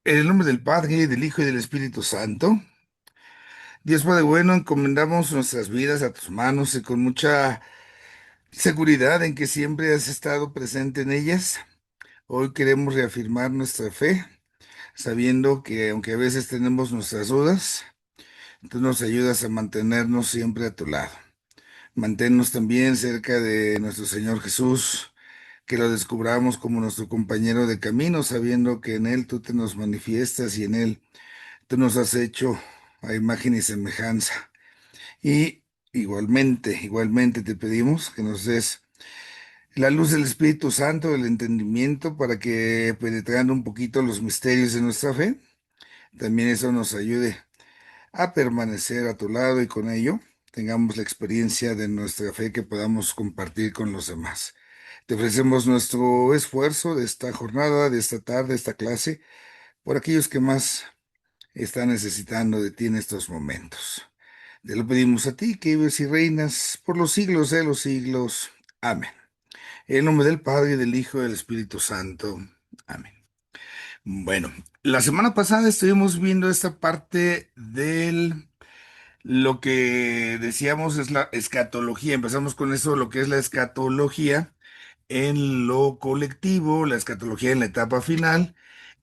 En el nombre del Padre, del Hijo y del Espíritu Santo. Dios Padre bueno, encomendamos nuestras vidas a tus manos y con mucha seguridad en que siempre has estado presente en ellas. Hoy queremos reafirmar nuestra fe, sabiendo que aunque a veces tenemos nuestras dudas, tú nos ayudas a mantenernos siempre a tu lado. Manténnos también cerca de nuestro Señor Jesús, que lo descubramos como nuestro compañero de camino, sabiendo que en Él tú te nos manifiestas y en Él tú nos has hecho a imagen y semejanza. Y igualmente te pedimos que nos des la luz del Espíritu Santo, el entendimiento, para que penetrando un poquito los misterios de nuestra fe, también eso nos ayude a permanecer a tu lado y con ello tengamos la experiencia de nuestra fe que podamos compartir con los demás. Te ofrecemos nuestro esfuerzo de esta jornada, de esta tarde, de esta clase, por aquellos que más están necesitando de ti en estos momentos. Te lo pedimos a ti, que vives y reinas por los siglos de los siglos. Amén. En el nombre del Padre, y del Hijo y del Espíritu Santo. Amén. Bueno, la semana pasada estuvimos viendo esta parte del lo que decíamos es la escatología. Empezamos con eso, lo que es la escatología en lo colectivo, la escatología en la etapa final,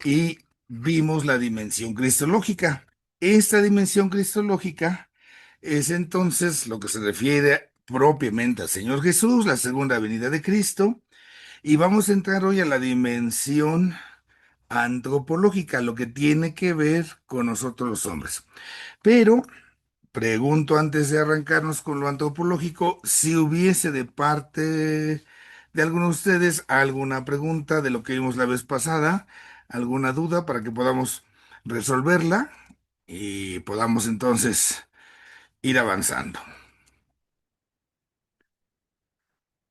y vimos la dimensión cristológica. Esta dimensión cristológica es entonces lo que se refiere propiamente al Señor Jesús, la segunda venida de Cristo, y vamos a entrar hoy a la dimensión antropológica, lo que tiene que ver con nosotros los hombres. Pero pregunto antes de arrancarnos con lo antropológico, si hubiese de parte de alguno de ustedes alguna pregunta de lo que vimos la vez pasada, alguna duda para que podamos resolverla y podamos entonces ir avanzando.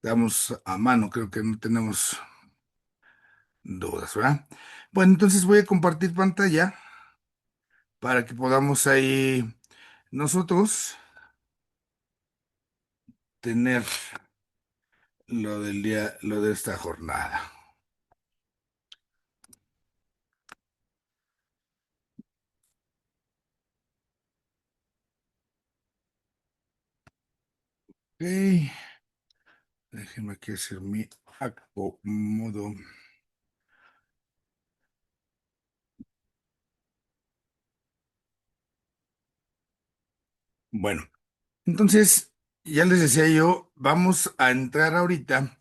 Damos a mano, creo que no tenemos dudas, ¿verdad? Bueno, entonces voy a compartir pantalla para que podamos ahí nosotros tener lo del día, lo de esta jornada. Ok. Déjenme aquí hacer mi acomodo. Bueno, entonces, ya les decía yo, vamos a entrar ahorita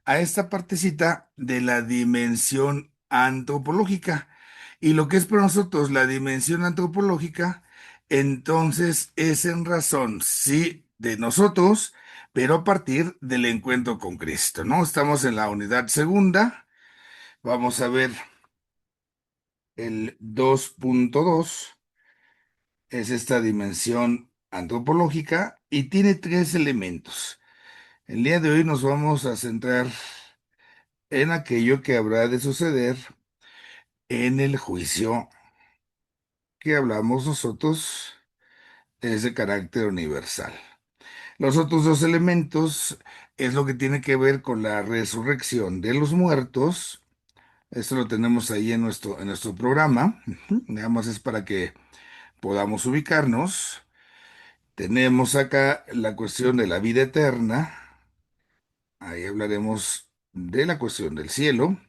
a esta partecita de la dimensión antropológica. Y lo que es para nosotros la dimensión antropológica, entonces es en razón, sí, de nosotros, pero a partir del encuentro con Cristo, ¿no? Estamos en la unidad segunda. Vamos a ver el 2.2. Es esta dimensión antropológica y tiene tres elementos. El día de hoy nos vamos a centrar en aquello que habrá de suceder en el juicio que hablamos nosotros, es de carácter universal. Los otros dos elementos es lo que tiene que ver con la resurrección de los muertos. Esto lo tenemos ahí en nuestro programa. Ujú. Nada más es para que podamos ubicarnos. Tenemos acá la cuestión de la vida eterna. Ahí hablaremos de la cuestión del cielo.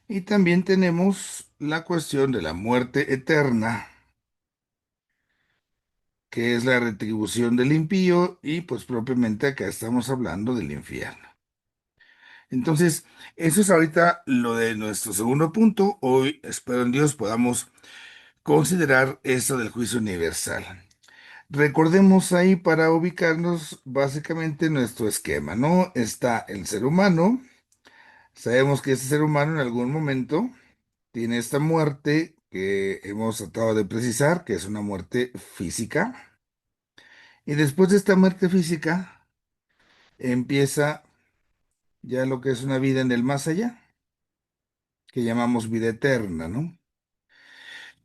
Y también tenemos la cuestión de la muerte eterna, que es la retribución del impío. Y pues propiamente acá estamos hablando del infierno. Entonces, eso es ahorita lo de nuestro segundo punto. Hoy, espero en Dios, podamos considerar esto del juicio universal. Recordemos ahí para ubicarnos básicamente nuestro esquema, ¿no? Está el ser humano. Sabemos que ese ser humano en algún momento tiene esta muerte que hemos tratado de precisar, que es una muerte física. Y después de esta muerte física empieza ya lo que es una vida en el más allá, que llamamos vida eterna, ¿no?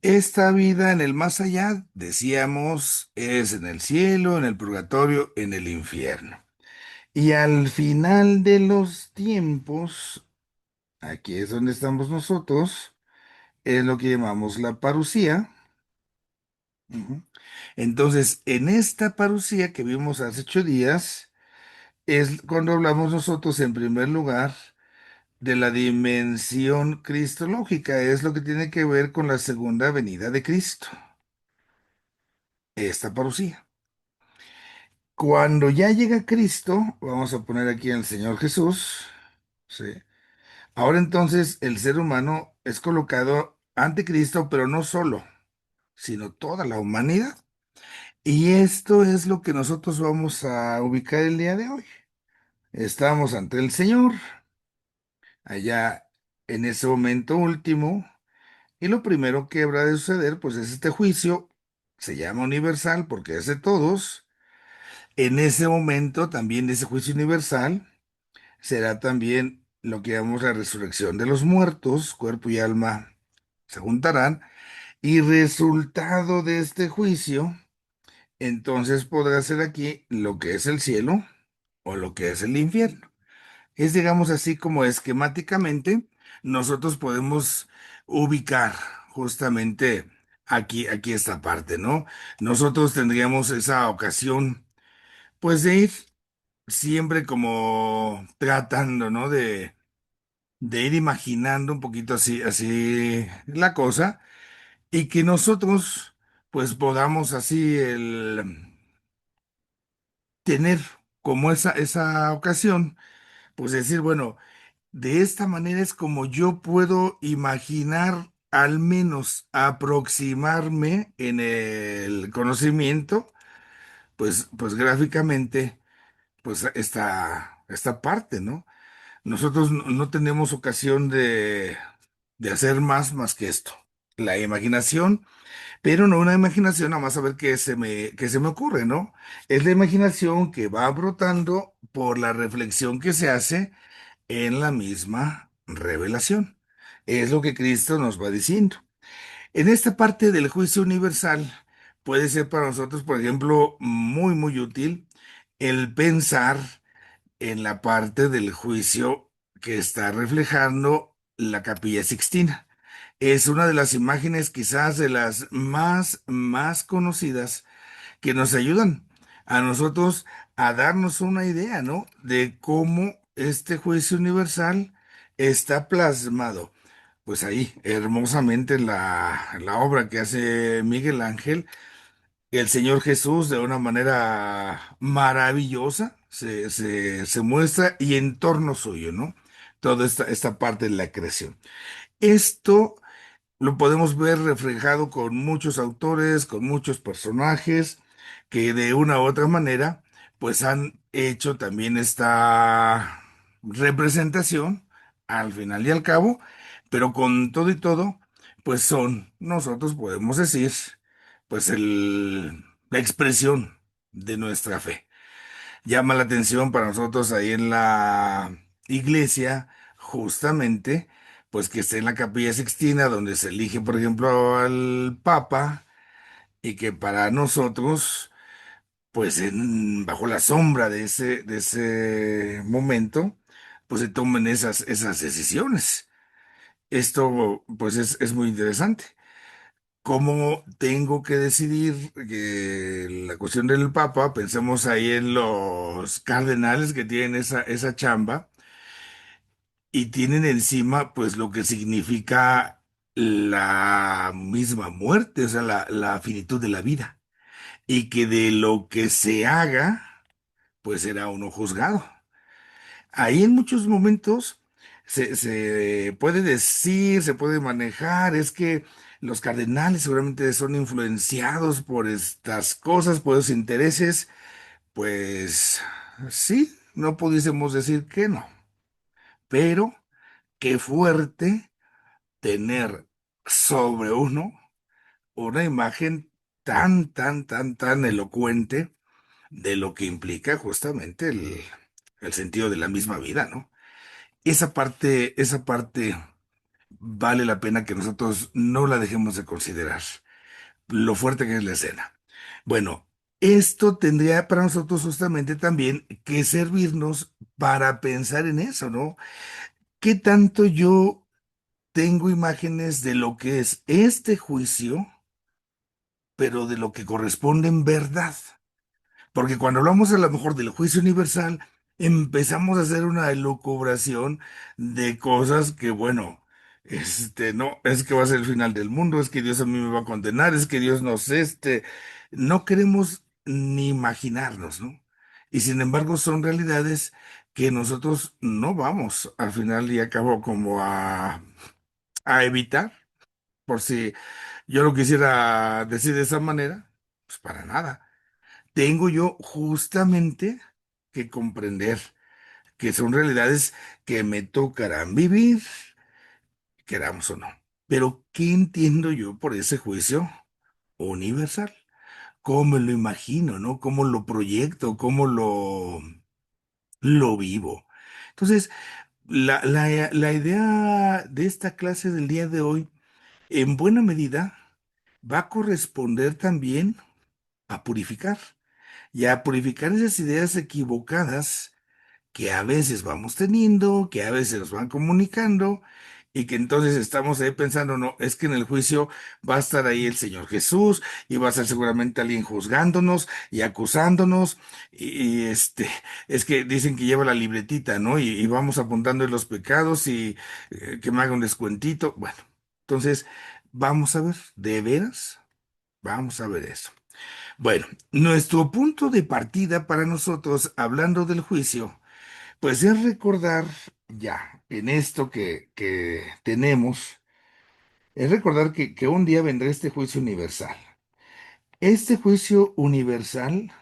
Esta vida en el más allá, decíamos, es en el cielo, en el purgatorio, en el infierno. Y al final de los tiempos, aquí es donde estamos nosotros, es lo que llamamos la parucía. Ujú. Entonces, en esta parucía que vimos hace 8 días, es cuando hablamos nosotros en primer lugar de la dimensión cristológica, es lo que tiene que ver con la segunda venida de Cristo, esta parucía. Cuando ya llega Cristo, vamos a poner aquí al Señor Jesús, ¿sí? Ahora entonces el ser humano es colocado ante Cristo, pero no solo, sino toda la humanidad. Y esto es lo que nosotros vamos a ubicar el día de hoy. Estamos ante el Señor, allá en ese momento último, y lo primero que habrá de suceder, pues es este juicio, se llama universal porque es de todos. En ese momento, también ese juicio universal, será también lo que llamamos la resurrección de los muertos, cuerpo y alma se juntarán, y resultado de este juicio, entonces podrá ser aquí lo que es el cielo o lo que es el infierno. Es, digamos así, como esquemáticamente nosotros podemos ubicar justamente aquí esta parte, ¿no? Nosotros tendríamos esa ocasión, pues, de ir siempre como tratando, ¿no? De ir imaginando un poquito así la cosa y que nosotros, pues, podamos así tener como esa ocasión, pues decir, bueno, de esta manera es como yo puedo imaginar, al menos aproximarme en el conocimiento, pues gráficamente, pues esta parte, ¿no? Nosotros no tenemos ocasión de hacer más que esto. La imaginación, pero no una imaginación nada más a ver qué se me ocurre, ¿no? Es la imaginación que va brotando por la reflexión que se hace en la misma revelación. Es lo que Cristo nos va diciendo. En esta parte del juicio universal puede ser para nosotros, por ejemplo, muy útil el pensar en la parte del juicio que está reflejando la Capilla Sixtina. Es una de las imágenes quizás de las más conocidas que nos ayudan a nosotros a darnos una idea, ¿no? De cómo este juicio universal está plasmado, pues ahí, hermosamente en la obra que hace Miguel Ángel. El Señor Jesús de una manera maravillosa se muestra y en torno suyo, ¿no? Toda esta parte de la creación. Esto lo podemos ver reflejado con muchos autores, con muchos personajes que de una u otra manera, pues han hecho también esta representación al final y al cabo, pero con todo y todo, pues son, nosotros podemos decir, pues la expresión de nuestra fe. Llama la atención para nosotros ahí en la iglesia, justamente, pues que esté en la Capilla Sixtina, donde se elige, por ejemplo, al Papa, y que para nosotros, pues bajo la sombra de ese momento, pues se tomen esas decisiones. Esto, pues, es muy interesante. ¿Cómo tengo que decidir la cuestión del Papa? Pensemos ahí en los cardenales que tienen esa chamba y tienen encima pues lo que significa la misma muerte, o sea, la finitud de la vida. Y que de lo que se haga, pues será uno juzgado. Ahí en muchos momentos se puede decir, se puede manejar, es que los cardenales seguramente son influenciados por estas cosas, por esos intereses. Pues sí, no pudiésemos decir que no, pero qué fuerte tener sobre uno una imagen tan elocuente de lo que implica justamente el sentido de la misma vida, ¿no? Esa parte vale la pena que nosotros no la dejemos de considerar, lo fuerte que es la escena. Bueno, esto tendría para nosotros justamente también que servirnos para pensar en eso, ¿no? ¿Qué tanto yo tengo imágenes de lo que es este juicio, pero de lo que corresponde en verdad. Porque cuando hablamos a lo mejor del juicio universal, empezamos a hacer una elucubración de cosas que, bueno, no, es que va a ser el final del mundo, es que Dios a mí me va a condenar, es que Dios nos, no queremos ni imaginarnos, ¿no? Y sin embargo son realidades que nosotros no vamos al final y al cabo como a evitar, por si yo lo quisiera decir de esa manera, pues para nada. Tengo yo justamente que comprender que son realidades que me tocarán vivir, queramos o no. Pero, ¿qué entiendo yo por ese juicio universal? ¿Cómo me lo imagino, no? ¿Cómo lo proyecto? ¿Cómo lo vivo? Entonces, la idea de esta clase del día de hoy, en buena medida, va a corresponder también a purificar y a purificar esas ideas equivocadas que a veces vamos teniendo, que a veces nos van comunicando, y que entonces estamos ahí pensando, no, es que en el juicio va a estar ahí el Señor Jesús, y va a ser seguramente alguien juzgándonos y acusándonos, y es que dicen que lleva la libretita, ¿no? Y vamos apuntando en los pecados y que me haga un descuentito. Bueno, entonces, vamos a ver, ¿de veras? Vamos a ver eso. Bueno, nuestro punto de partida para nosotros, hablando del juicio, pues es recordar ya en esto que tenemos, es recordar que un día vendrá este juicio universal. Este juicio universal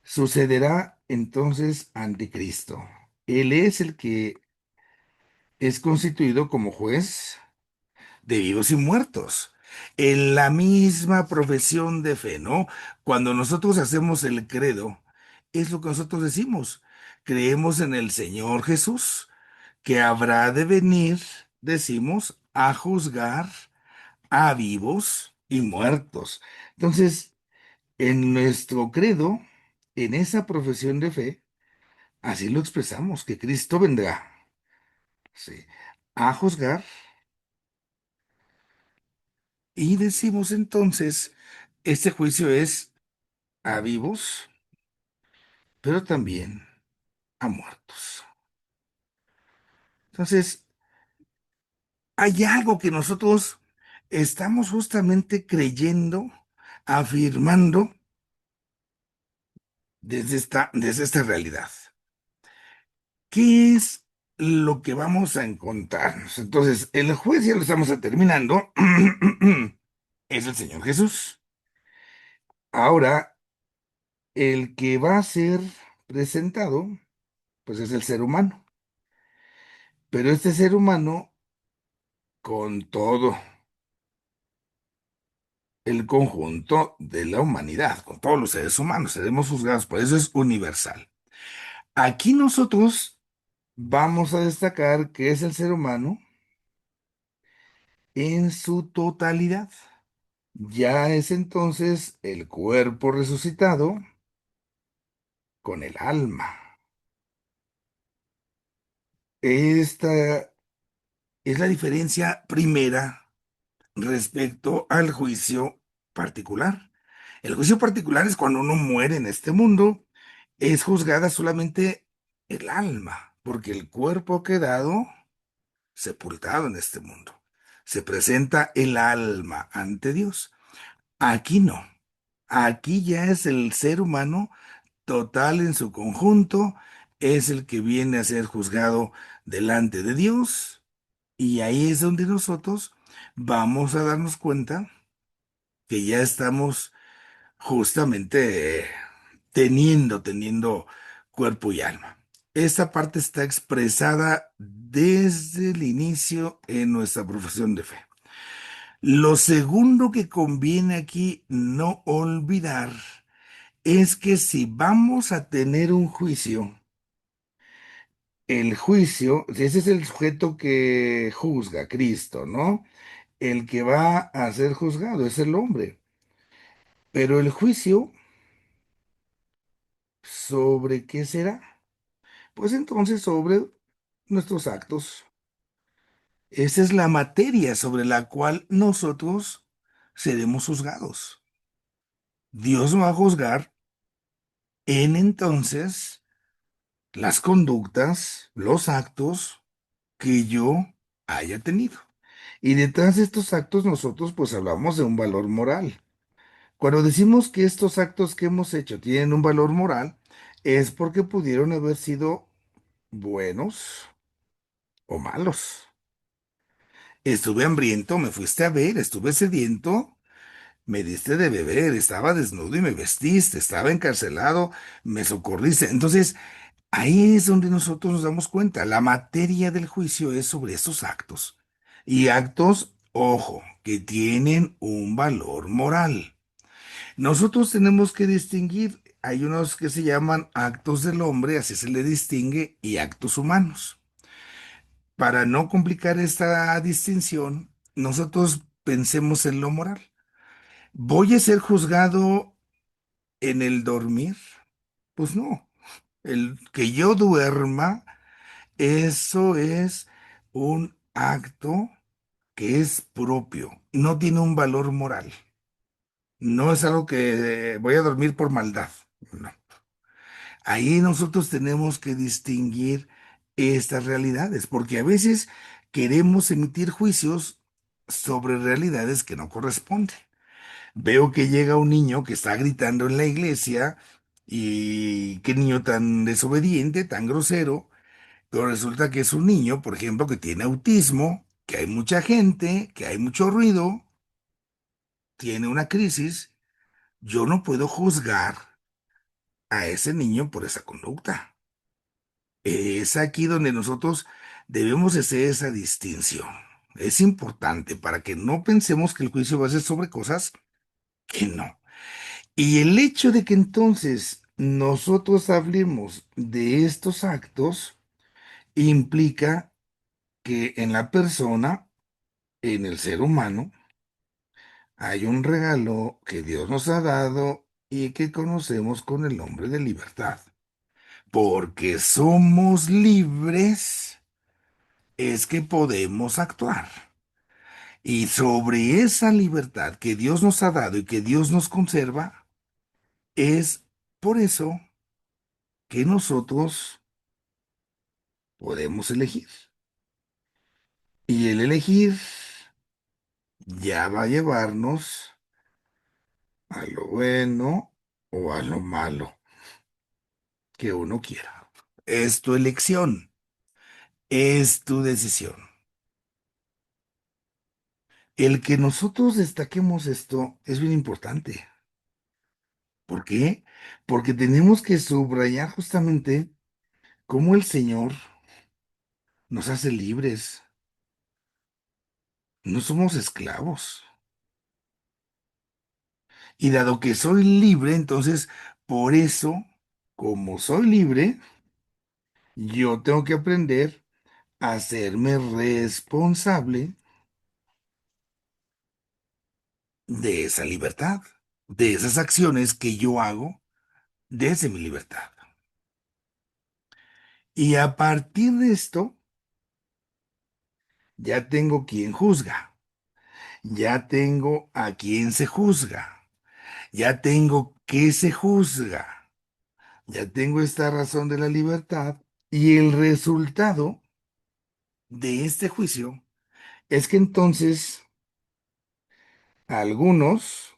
sucederá entonces ante Cristo. Él es el que es constituido como juez de vivos y muertos. En la misma profesión de fe, ¿no? Cuando nosotros hacemos el credo, es lo que nosotros decimos. Creemos en el Señor Jesús, que habrá de venir, decimos, a juzgar a vivos y muertos. Entonces, en nuestro credo, en esa profesión de fe, así lo expresamos, que Cristo vendrá, ¿sí?, a juzgar. Y decimos entonces, este juicio es a vivos, pero también a muertos. Entonces, hay algo que nosotros estamos justamente creyendo, afirmando desde esta realidad. ¿Qué es lo que vamos a encontrarnos? Entonces, el juez ya lo estamos terminando. Es el Señor Jesús. Ahora, el que va a ser presentado, pues es el ser humano. Pero este ser humano, con todo el conjunto de la humanidad, con todos los seres humanos, seremos juzgados, por eso es universal. Aquí nosotros vamos a destacar que es el ser humano en su totalidad. Ya es entonces el cuerpo resucitado con el alma. Esta es la diferencia primera respecto al juicio particular. El juicio particular es cuando uno muere en este mundo, es juzgada solamente el alma, porque el cuerpo ha quedado sepultado en este mundo. Se presenta el alma ante Dios. Aquí no. Aquí ya es el ser humano total en su conjunto, es el que viene a ser juzgado delante de Dios, y ahí es donde nosotros vamos a darnos cuenta que ya estamos justamente teniendo cuerpo y alma. Esta parte está expresada desde el inicio en nuestra profesión de fe. Lo segundo que conviene aquí no olvidar es que si vamos a tener un juicio, el juicio, ese es el sujeto que juzga, Cristo, ¿no? El que va a ser juzgado es el hombre. Pero el juicio, ¿sobre qué será? Pues entonces sobre nuestros actos, Esa es la materia sobre la cual nosotros seremos juzgados. Dios va a juzgar en entonces las conductas, los actos que yo haya tenido. Y detrás de estos actos nosotros pues hablamos de un valor moral. Cuando decimos que estos actos que hemos hecho tienen un valor moral, es porque pudieron haber sido buenos o malos. Estuve hambriento, me fuiste a ver, estuve sediento, me diste de beber, estaba desnudo y me vestiste, estaba encarcelado, me socorriste. Entonces, ahí es donde nosotros nos damos cuenta. La materia del juicio es sobre esos actos. Y actos, ojo, que tienen un valor moral. Nosotros tenemos que distinguir, hay unos que se llaman actos del hombre, así se le distingue, y actos humanos. Para no complicar esta distinción, nosotros pensemos en lo moral. ¿Voy a ser juzgado en el dormir? Pues no. El que yo duerma, eso es un acto que es propio, no tiene un valor moral. No es algo que voy a dormir por maldad. No. Ahí nosotros tenemos que distinguir estas realidades, porque a veces queremos emitir juicios sobre realidades que no corresponden. Veo que llega un niño que está gritando en la iglesia y qué niño tan desobediente, tan grosero, pero resulta que es un niño, por ejemplo, que tiene autismo, que hay mucha gente, que hay mucho ruido, tiene una crisis. Yo no puedo juzgar a ese niño por esa conducta. Es aquí donde nosotros debemos hacer esa distinción. Es importante para que no pensemos que el juicio va a ser sobre cosas que no. Y el hecho de que entonces nosotros hablemos de estos actos implica que en la persona, en el ser humano, hay un regalo que Dios nos ha dado y que conocemos con el nombre de libertad. Porque somos libres, es que podemos actuar. Y sobre esa libertad que Dios nos ha dado y que Dios nos conserva, es por eso que nosotros podemos elegir. Y el elegir ya va a llevarnos a lo bueno o a lo malo que uno quiera. Es tu elección, es tu decisión. El que nosotros destaquemos esto es bien importante. ¿Por qué? Porque tenemos que subrayar justamente cómo el Señor nos hace libres. No somos esclavos. Y dado que soy libre, entonces, por eso, como soy libre, yo tengo que aprender a hacerme responsable de esa libertad, de esas acciones que yo hago desde mi libertad. Y a partir de esto, ya tengo quien juzga, ya tengo a quien se juzga, ya tengo qué se juzga, ya tengo esta razón de la libertad y el resultado de este juicio es que entonces algunos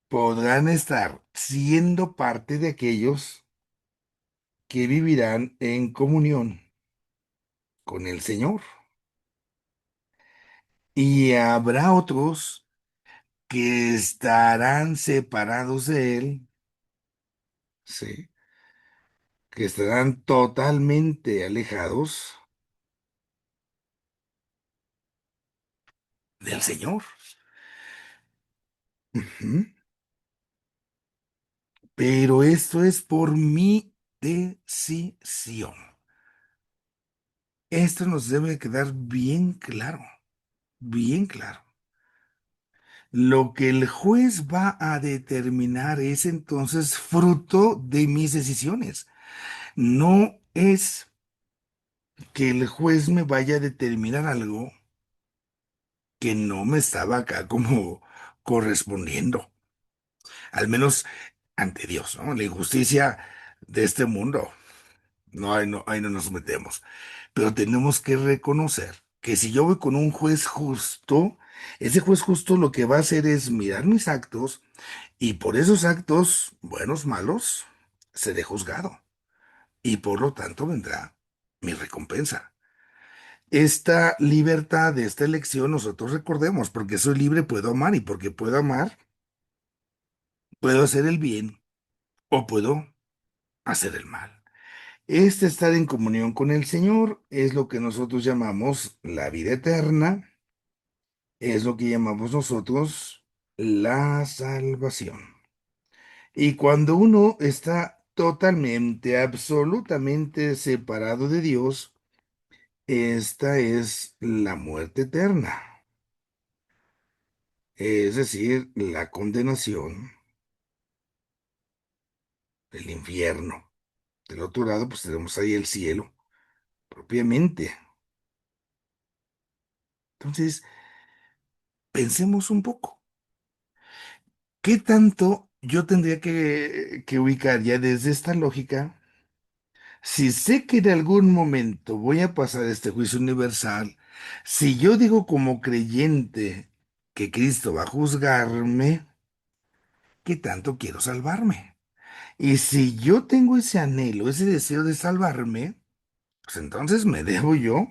podrán estar siendo parte de aquellos que vivirán en comunión con el Señor. Y habrá otros que estarán separados de Él, sí, que estarán totalmente alejados del Señor. Ujú. Pero esto es por mi decisión. Esto nos debe quedar bien claro, bien claro. Lo que el juez va a determinar es entonces fruto de mis decisiones. No es que el juez me vaya a determinar algo que no me estaba acá como correspondiendo, al menos ante Dios, ¿no? La injusticia de este mundo, no, ahí no nos metemos, pero tenemos que reconocer que si yo voy con un juez justo, ese juez justo lo que va a hacer es mirar mis actos y por esos actos, buenos, malos, seré juzgado y por lo tanto vendrá mi recompensa. Esta libertad de esta elección nosotros recordemos, porque soy libre puedo amar y porque puedo amar, puedo hacer el bien o puedo hacer el mal. Este estar en comunión con el Señor es lo que nosotros llamamos la vida eterna, es lo que llamamos nosotros la salvación. Y cuando uno está totalmente, absolutamente separado de Dios, esta es la muerte eterna, es decir, la condenación, el infierno. Del otro lado, pues tenemos ahí el cielo, propiamente. Entonces, pensemos un poco. ¿Qué tanto yo tendría que ubicar ya desde esta lógica? Si sé que en algún momento voy a pasar este juicio universal, si yo digo como creyente que Cristo va a juzgarme, ¿qué tanto quiero salvarme? Y si yo tengo ese anhelo, ese deseo de salvarme, pues entonces me debo yo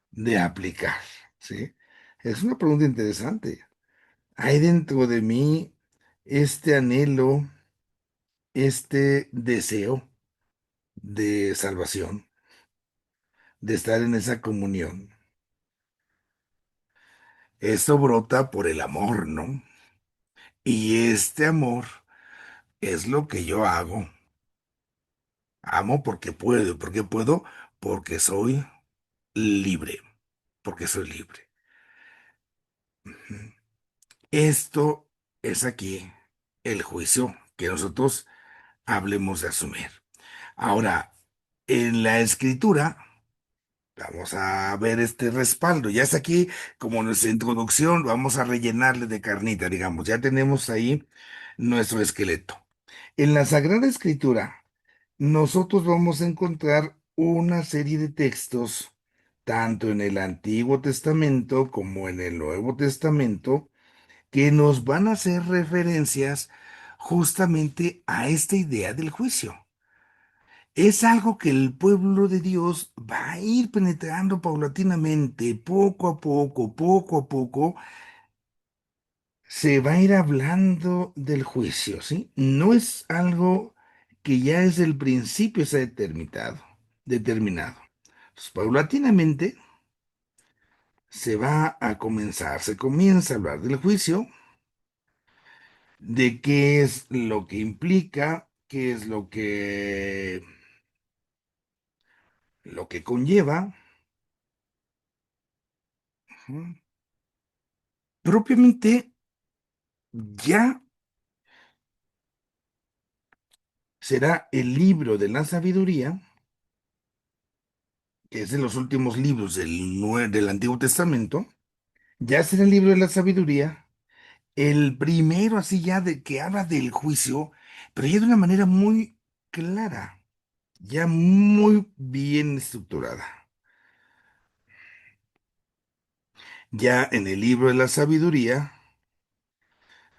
de aplicar, ¿sí? Es una pregunta interesante. ¿Hay dentro de mí este anhelo, este deseo de salvación, de estar en esa comunión? Esto brota por el amor, ¿no? Y este amor es lo que yo hago. Amo porque puedo, porque soy libre, porque soy libre. Ujú. Esto es aquí el juicio que nosotros hablemos de asumir. Ahora, en la escritura, vamos a ver este respaldo. Ya está aquí como nuestra introducción, vamos a rellenarle de carnita, digamos. Ya tenemos ahí nuestro esqueleto. En la Sagrada Escritura, nosotros vamos a encontrar una serie de textos, tanto en el Antiguo Testamento como en el Nuevo Testamento, que nos van a hacer referencias justamente a esta idea del juicio. Es algo que el pueblo de Dios va a ir penetrando paulatinamente, poco a poco, se va a ir hablando del juicio, ¿sí? No es algo que ya desde el principio se ha determinado. Pues, paulatinamente se comienza a hablar del juicio, de qué es lo que implica, qué es lo que conlleva. Ujú. Propiamente ya será el libro de la sabiduría, que es de los últimos libros del Antiguo Testamento, ya será el libro de la sabiduría, el primero así ya de que habla del juicio, pero ya de una manera muy clara, ya muy bien estructurada. Ya en el libro de la sabiduría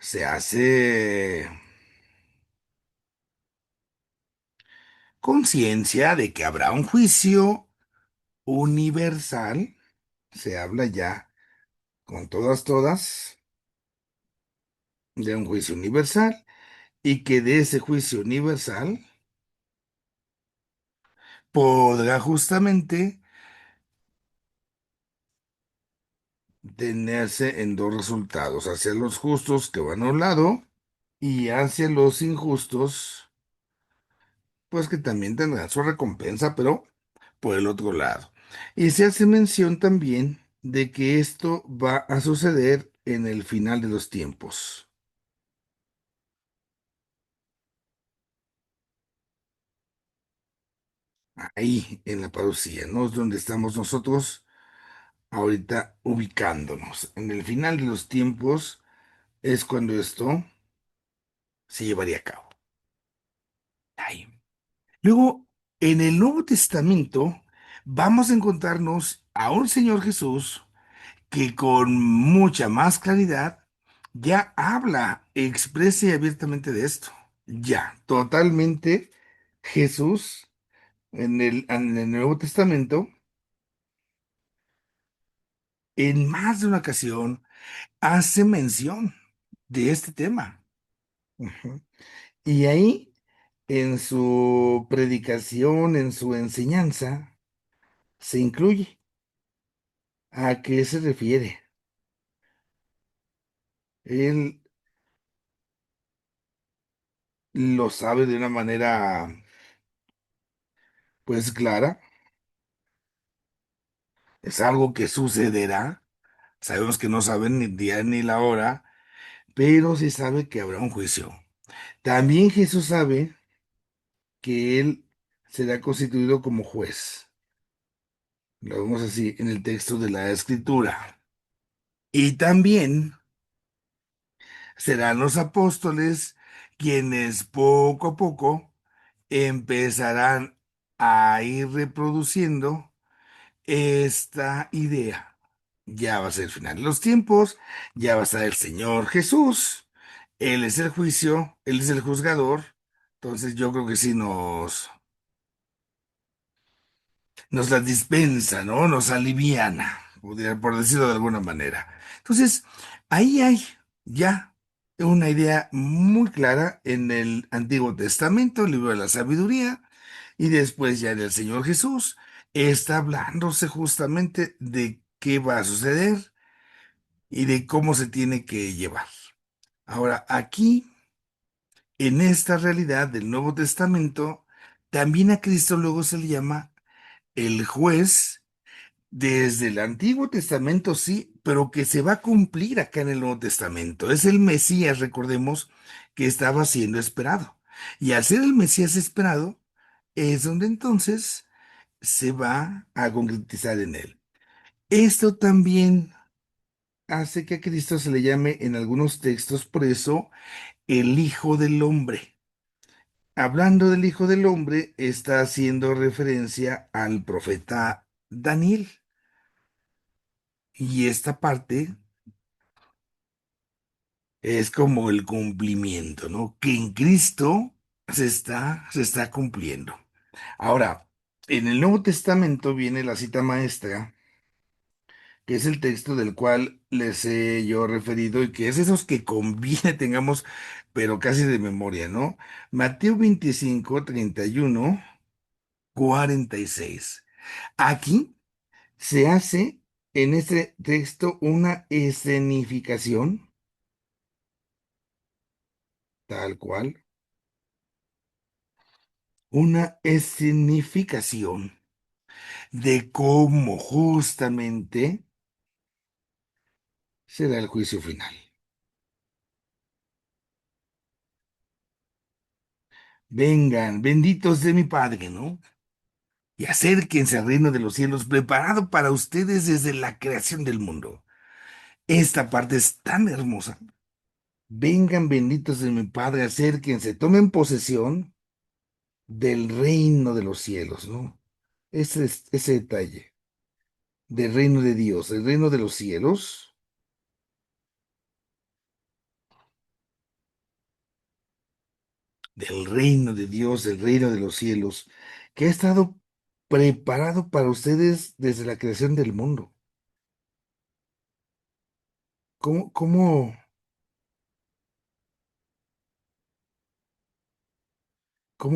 se hace conciencia de que habrá un juicio universal, se habla ya con todas, de un juicio universal y que de ese juicio universal podrá justamente tenerse en dos resultados, hacia los justos que van a un lado y hacia los injustos, pues que también tendrán su recompensa, pero por el otro lado. Y se hace mención también de que esto va a suceder en el final de los tiempos. ahí en la parucía, ¿no? Es donde estamos nosotros ahorita ubicándonos. En el final de los tiempos es cuando esto se llevaría a cabo. Ahí. Luego, en el Nuevo Testamento, vamos a encontrarnos a un Señor Jesús que con mucha más claridad ya habla, expresa y abiertamente de esto. Ya, totalmente Jesús en el Nuevo Testamento, en más de una ocasión, hace mención de este tema. Ujú. Y ahí, en su predicación, en su enseñanza, se incluye. ¿A qué se refiere? Él lo sabe de una manera, pues, clara. Es algo que sucederá. Sabemos que no saben ni el día ni la hora, pero sí sabe que habrá un juicio. También Jesús sabe que Él será constituido como juez. Lo vemos así en el texto de la Escritura. Y también serán los apóstoles quienes poco a poco empezarán a ir reproduciendo esta idea. Ya va a ser el final de los tiempos, ya va a estar el Señor Jesús, Él es el juicio, Él es el juzgador, entonces yo creo que sí nos la dispensa, ¿no? Nos aliviana, por decirlo de alguna manera. Entonces, ahí hay ya una idea muy clara en el Antiguo Testamento, el libro de la sabiduría, y después ya en el Señor Jesús, está hablándose justamente de qué va a suceder y de cómo se tiene que llevar. Ahora, aquí, en esta realidad del Nuevo Testamento, también a Cristo luego se le llama el juez desde el Antiguo Testamento, sí, pero que se va a cumplir acá en el Nuevo Testamento. Es el Mesías, recordemos, que estaba siendo esperado. Y al ser el Mesías esperado, es donde entonces se va a concretizar en él. Esto también hace que a Cristo se le llame en algunos textos, por eso, el Hijo del Hombre. Hablando del Hijo del Hombre, está haciendo referencia al profeta Daniel. Y esta parte es como el cumplimiento, ¿no? Que en Cristo se está cumpliendo. Ahora, en el Nuevo Testamento viene la cita maestra, que es el texto del cual les he yo referido y que es esos que conviene tengamos, pero casi de memoria, ¿no? Mateo 25, 31, 46. Aquí se hace en este texto una escenificación, tal cual, una escenificación de cómo justamente será el juicio final. Vengan, benditos de mi Padre, ¿no? Y acérquense al reino de los cielos preparado para ustedes desde la creación del mundo. Esta parte es tan hermosa. Vengan, benditos de mi Padre, acérquense, tomen posesión del reino de los cielos, ¿no? Ese detalle del reino de Dios, el reino de los cielos, del reino de Dios, del reino de los cielos, que ha estado preparado para ustedes desde la creación del mundo. ¿Cómo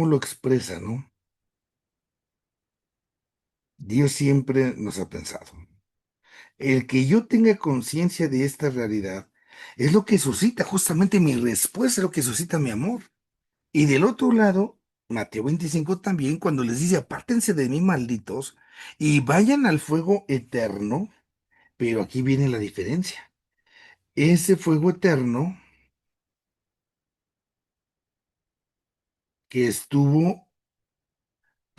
lo expresa, no? Dios siempre nos ha pensado. El que yo tenga conciencia de esta realidad es lo que suscita justamente mi respuesta, es lo que suscita mi amor. Y del otro lado, Mateo 25 también, cuando les dice, apártense de mí, malditos, y vayan al fuego eterno, pero aquí viene la diferencia. Ese fuego eterno que estuvo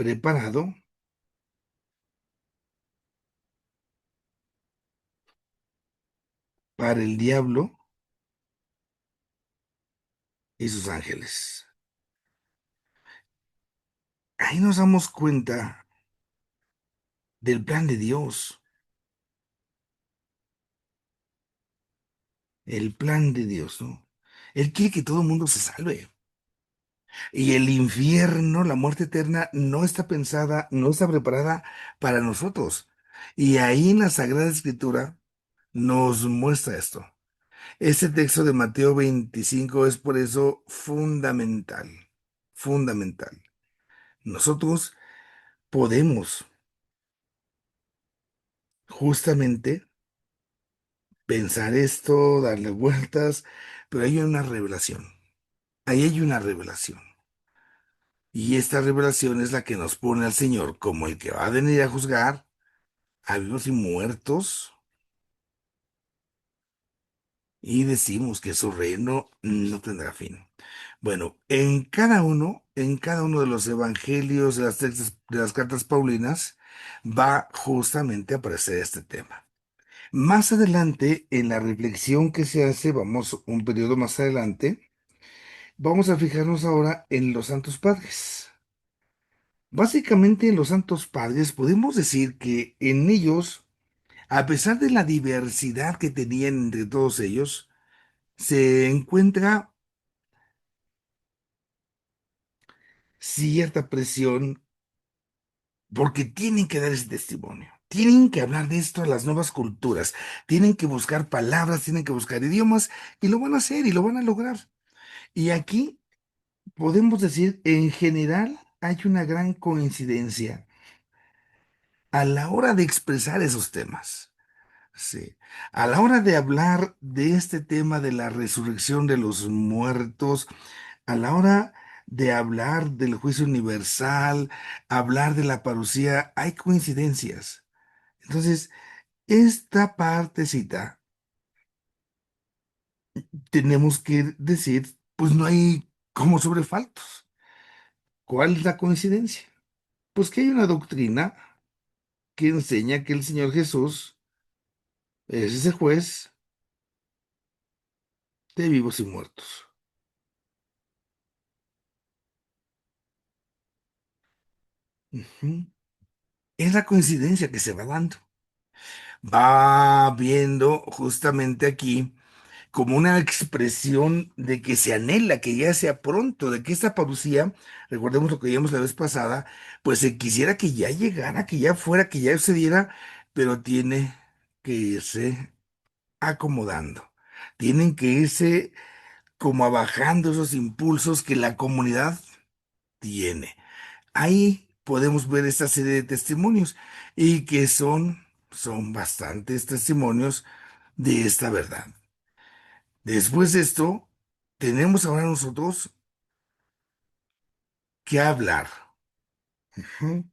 preparado para el diablo y sus ángeles. Ahí nos damos cuenta del plan de Dios, el plan de Dios, ¿no? Él quiere que todo el mundo se salve. Y el infierno, la muerte eterna, no está pensada, no está preparada para nosotros. Y ahí en la Sagrada Escritura nos muestra esto. Este texto de Mateo 25 es por eso fundamental, fundamental. Nosotros podemos justamente pensar esto, darle vueltas, pero hay una revelación. Ahí hay una revelación. Y esta revelación es la que nos pone al Señor como el que va a venir a juzgar a vivos y muertos, y decimos que su reino no tendrá fin. Bueno, en cada uno de los evangelios de las cartas paulinas, va justamente a aparecer este tema. Más adelante, en la reflexión que se hace, vamos un periodo más adelante, vamos a fijarnos ahora en los Santos Padres. Básicamente, en los Santos Padres podemos decir que en ellos, a pesar de la diversidad que tenían entre todos ellos, se encuentra cierta presión porque tienen que dar ese testimonio. Tienen que hablar de esto a las nuevas culturas. Tienen que buscar palabras, tienen que buscar idiomas y lo van a hacer y lo van a lograr. Y aquí podemos decir, en general, hay una gran coincidencia a la hora de expresar esos temas. Sí. A la hora de hablar de este tema de la resurrección de los muertos, a la hora de hablar del juicio universal, hablar de la parucía, hay coincidencias. Entonces, esta partecita tenemos que decir, pues no hay como sobrefaltos. ¿Cuál es la coincidencia? Pues que hay una doctrina que enseña que el Señor Jesús es ese juez de vivos y muertos. Ujú. Es la coincidencia que se va dando. Va viendo justamente aquí como una expresión de que se anhela que ya sea pronto, de que esta parucía, recordemos lo que vimos la vez pasada, pues se quisiera que ya llegara, que ya fuera, que ya sucediera, pero tiene que irse acomodando. Tienen que irse como abajando esos impulsos que la comunidad tiene. Ahí podemos ver esta serie de testimonios y que son bastantes testimonios de esta verdad. Después de esto, tenemos ahora nosotros que hablar, ujú,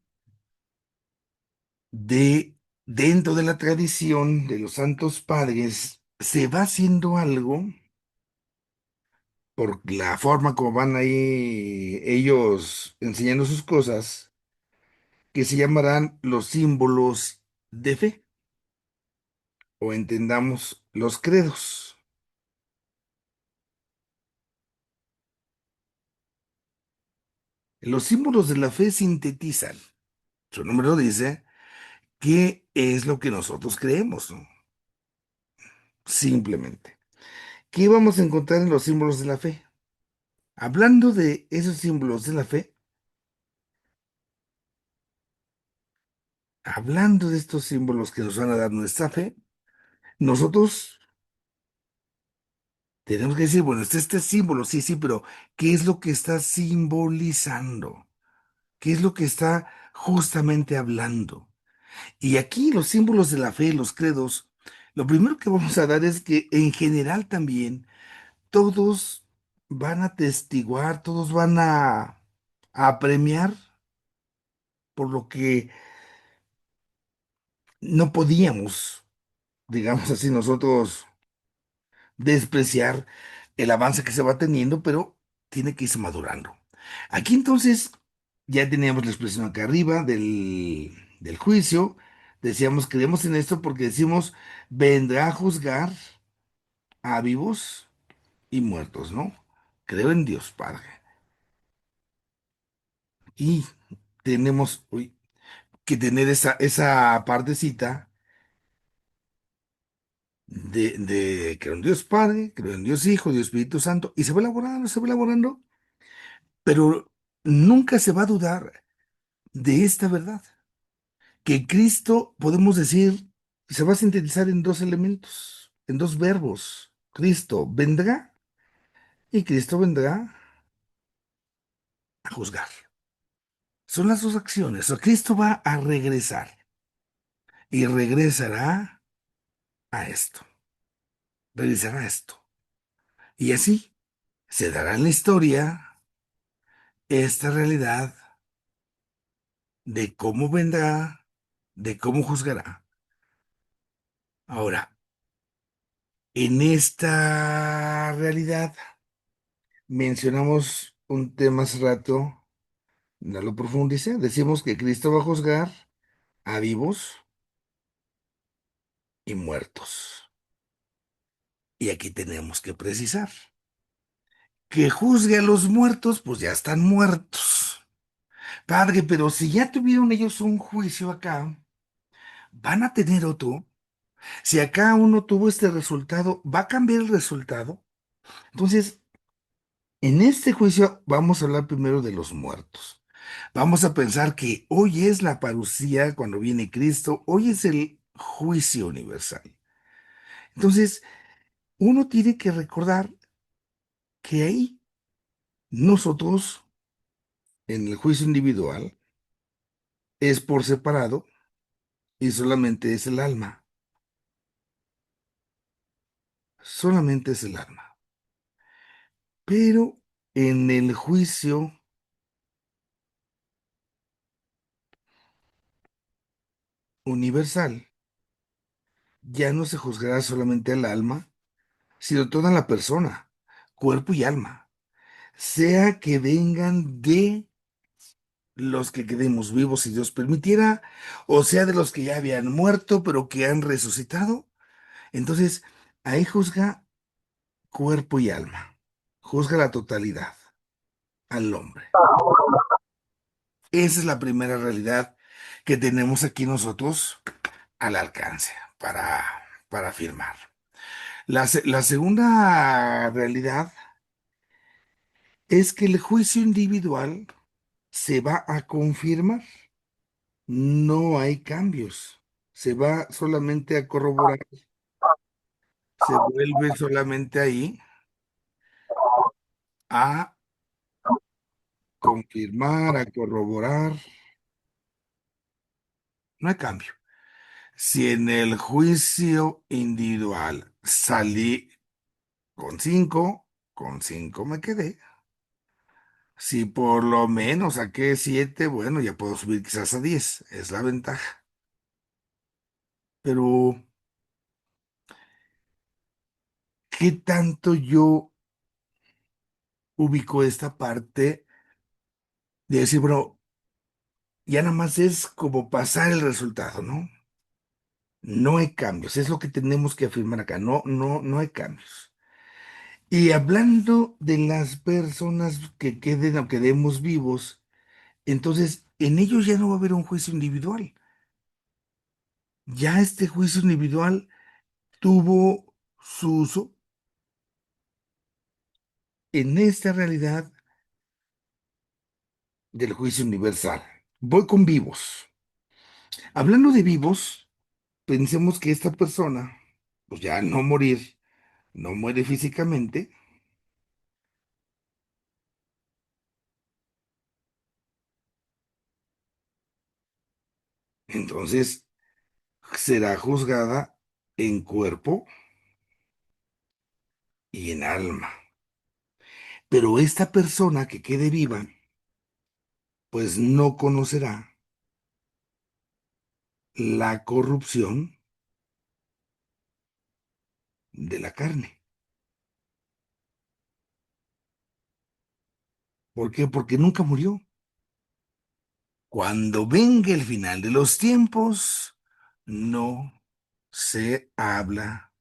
de dentro de la tradición de los santos padres, se va haciendo algo por la forma como van ahí ellos enseñando sus cosas, que se llamarán los símbolos de fe, o entendamos los credos. Los símbolos de la fe sintetizan, su nombre lo dice, qué es lo que nosotros creemos, ¿no? Simplemente. ¿Qué vamos a encontrar en los símbolos de la fe? Hablando de esos símbolos de la fe, hablando de estos símbolos que nos van a dar nuestra fe, nosotros tenemos que decir, bueno, este símbolo, sí, sí, pero ¿qué es lo que está simbolizando? ¿Qué es lo que está justamente hablando? Y aquí los símbolos de la fe, los credos, lo primero que vamos a dar es que en general también todos van a testiguar, todos van a premiar por lo que no podíamos, digamos así, nosotros despreciar el avance que se va teniendo, pero tiene que irse madurando. Aquí entonces ya teníamos la expresión acá arriba del juicio. Decíamos, creemos en esto porque decimos, vendrá a juzgar a vivos y muertos, ¿no? Creo en Dios Padre. Y tenemos que tener esa partecita de creo en Dios Padre, creo en Dios Hijo, Dios Espíritu Santo, y se va elaborando, pero nunca se va a dudar de esta verdad, que Cristo, podemos decir, se va a sintetizar en dos elementos, en dos verbos. Cristo vendrá y Cristo vendrá a juzgar. Son las dos acciones. O Cristo va a regresar y regresará a esto. Y así se dará en la historia esta realidad de cómo vendrá, de cómo juzgará. Ahora, en esta realidad mencionamos un tema hace rato, no lo profundice, decimos que Cristo va a juzgar a vivos y muertos. Y aquí tenemos que precisar que juzgue a los muertos, pues ya están muertos. Padre, pero si ya tuvieron ellos un juicio acá, van a tener otro. Si acá uno tuvo este resultado, ¿va a cambiar el resultado? Entonces, en este juicio vamos a hablar primero de los muertos. Vamos a pensar que hoy es la parucía cuando viene Cristo, hoy es el juicio universal. Entonces, uno tiene que recordar que ahí nosotros, en el juicio individual, es por separado y solamente es el alma, solamente es el alma. Pero en el juicio universal ya no se juzgará solamente al alma, sino toda la persona, cuerpo y alma, sea que vengan de los que quedemos vivos si Dios permitiera, o sea de los que ya habían muerto pero que han resucitado. Entonces, ahí juzga cuerpo y alma, juzga la totalidad al hombre. Esa es la primera realidad que tenemos aquí nosotros al alcance para afirmar. La segunda realidad es que el juicio individual se va a confirmar. No hay cambios. Se va solamente a corroborar. Se vuelve solamente ahí a confirmar, a corroborar. No hay cambio. Si en el juicio individual salí con cinco me quedé. Si por lo menos saqué 7, bueno, ya puedo subir quizás a 10. Es la ventaja. Pero, ¿qué tanto yo ubico esta parte de decir, bueno, ya nada más es como pasar el resultado, ¿no? No hay cambios, es lo que tenemos que afirmar acá, no hay cambios. Y hablando de las personas que queden o quedemos vivos, entonces en ellos ya no va a haber un juicio individual. Ya este juicio individual tuvo su uso en esta realidad del juicio universal. Voy con vivos. Hablando de vivos, pensemos que esta persona, pues ya al no morir, no muere físicamente, entonces será juzgada en cuerpo y en alma. Pero esta persona que quede viva, pues no conocerá la corrupción de la carne. ¿Por qué? Porque nunca murió. Cuando venga el final de los tiempos, no se habla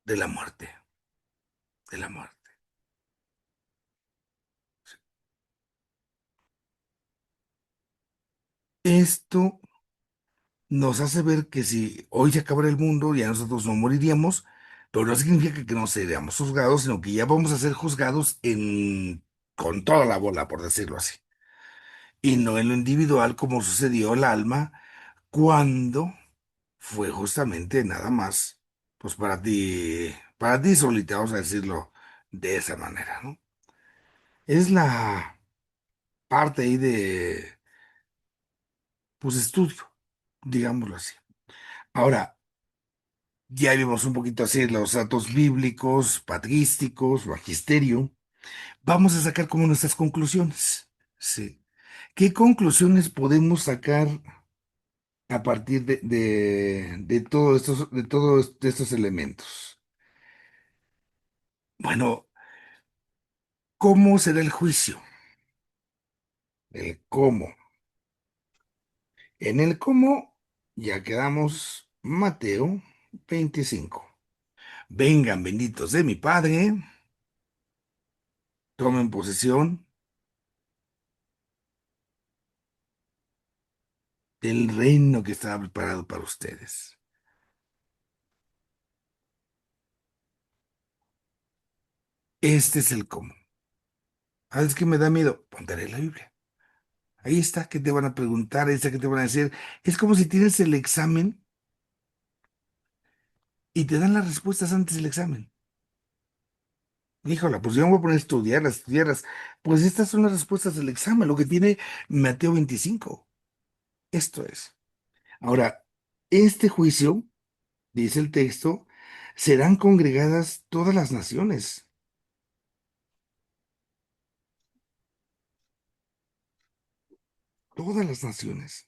de la muerte, de la muerte. Esto nos hace ver que si hoy se acabara el mundo, ya nosotros no moriríamos, pero no significa que no seríamos juzgados, sino que ya vamos a ser juzgados con toda la bola, por decirlo así. Y no en lo individual como sucedió el alma cuando fue justamente nada más, pues para ti solita, vamos a decirlo de esa manera, ¿no? Es la parte ahí de, pues, estudio, digámoslo así. Ahora, ya vimos un poquito así los datos bíblicos, patrísticos, magisterio. Vamos a sacar como nuestras conclusiones. Sí. ¿Qué conclusiones podemos sacar a partir de todos estos elementos? Bueno, ¿cómo será el juicio? El cómo. En el cómo ya quedamos Mateo 25. Vengan benditos de mi Padre, tomen posesión del reino que estaba preparado para ustedes. Este es el cómo. Ah, es que me da miedo. Ponte a leer la Biblia. Ahí está, que te van a preguntar, ahí está, que te van a decir. Es como si tienes el examen y te dan las respuestas antes del examen. Híjola, pues yo me voy a poner a estudiarlas, estudiarlas. Pues estas son las respuestas del examen, lo que tiene Mateo 25. Esto es. Ahora, este juicio, dice el texto, serán congregadas todas las naciones, todas las naciones.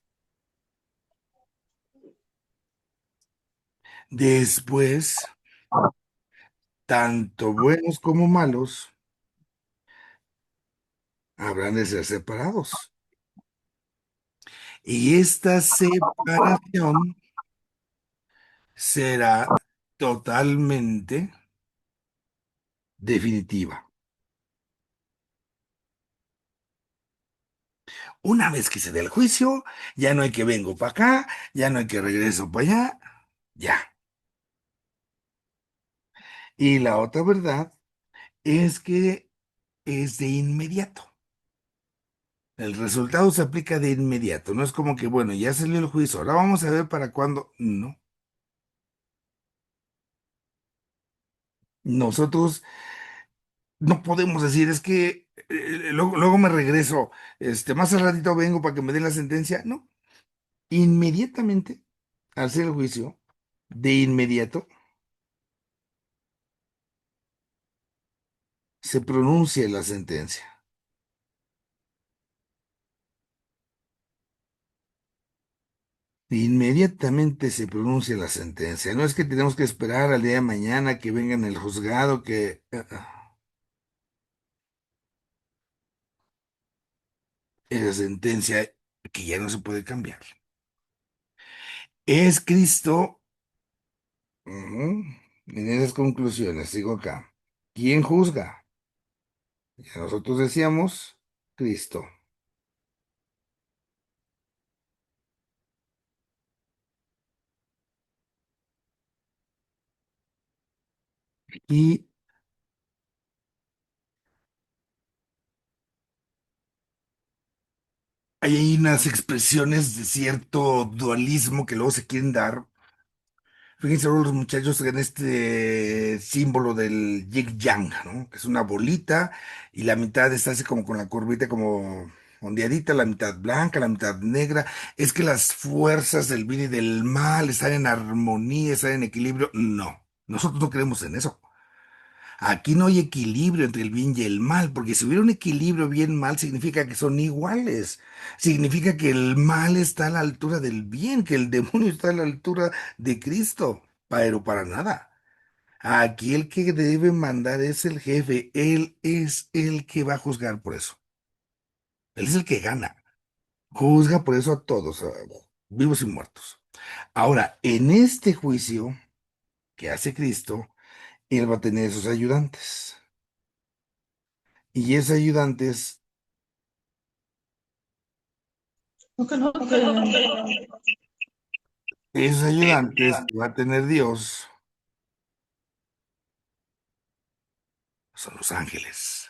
Después, tanto buenos como malos habrán de ser separados. Y esta separación será totalmente definitiva. Una vez que se dé el juicio, ya no hay que vengo para acá, ya no hay que regreso para allá, ya. Y la otra verdad es que es de inmediato. El resultado se aplica de inmediato. No es como que, bueno, ya salió el juicio, ahora vamos a ver para cuándo. No. Nosotros no podemos decir, es que luego me regreso, más al ratito vengo para que me den la sentencia. No. Inmediatamente, al hacer el juicio, de inmediato, se pronuncia la sentencia. Inmediatamente se pronuncia la sentencia. No es que tenemos que esperar al día de mañana que venga en el juzgado, que esa sentencia que ya no se puede cambiar. Es Cristo, ujú, en esas conclusiones, sigo acá. ¿Quién juzga? Ya nosotros decíamos, Cristo. Y hay ahí unas expresiones de cierto dualismo que luego se quieren dar. Fíjense ahora los muchachos en este símbolo del Yig Yang, ¿no? Que es una bolita y la mitad está así como con la curvita como ondeadita, la mitad blanca, la mitad negra. Es que las fuerzas del bien y del mal están en armonía, están en equilibrio. No, nosotros no creemos en eso. Aquí no hay equilibrio entre el bien y el mal, porque si hubiera un equilibrio bien-mal, significa que son iguales. Significa que el mal está a la altura del bien, que el demonio está a la altura de Cristo, pero para nada. Aquí el que debe mandar es el jefe, él es el que va a juzgar por eso. Él es el que gana. Juzga por eso a todos, vivos y muertos. Ahora, en este juicio que hace Cristo, Él va a tener sus ayudantes. Y esos ayudantes que va a tener Dios son los ángeles.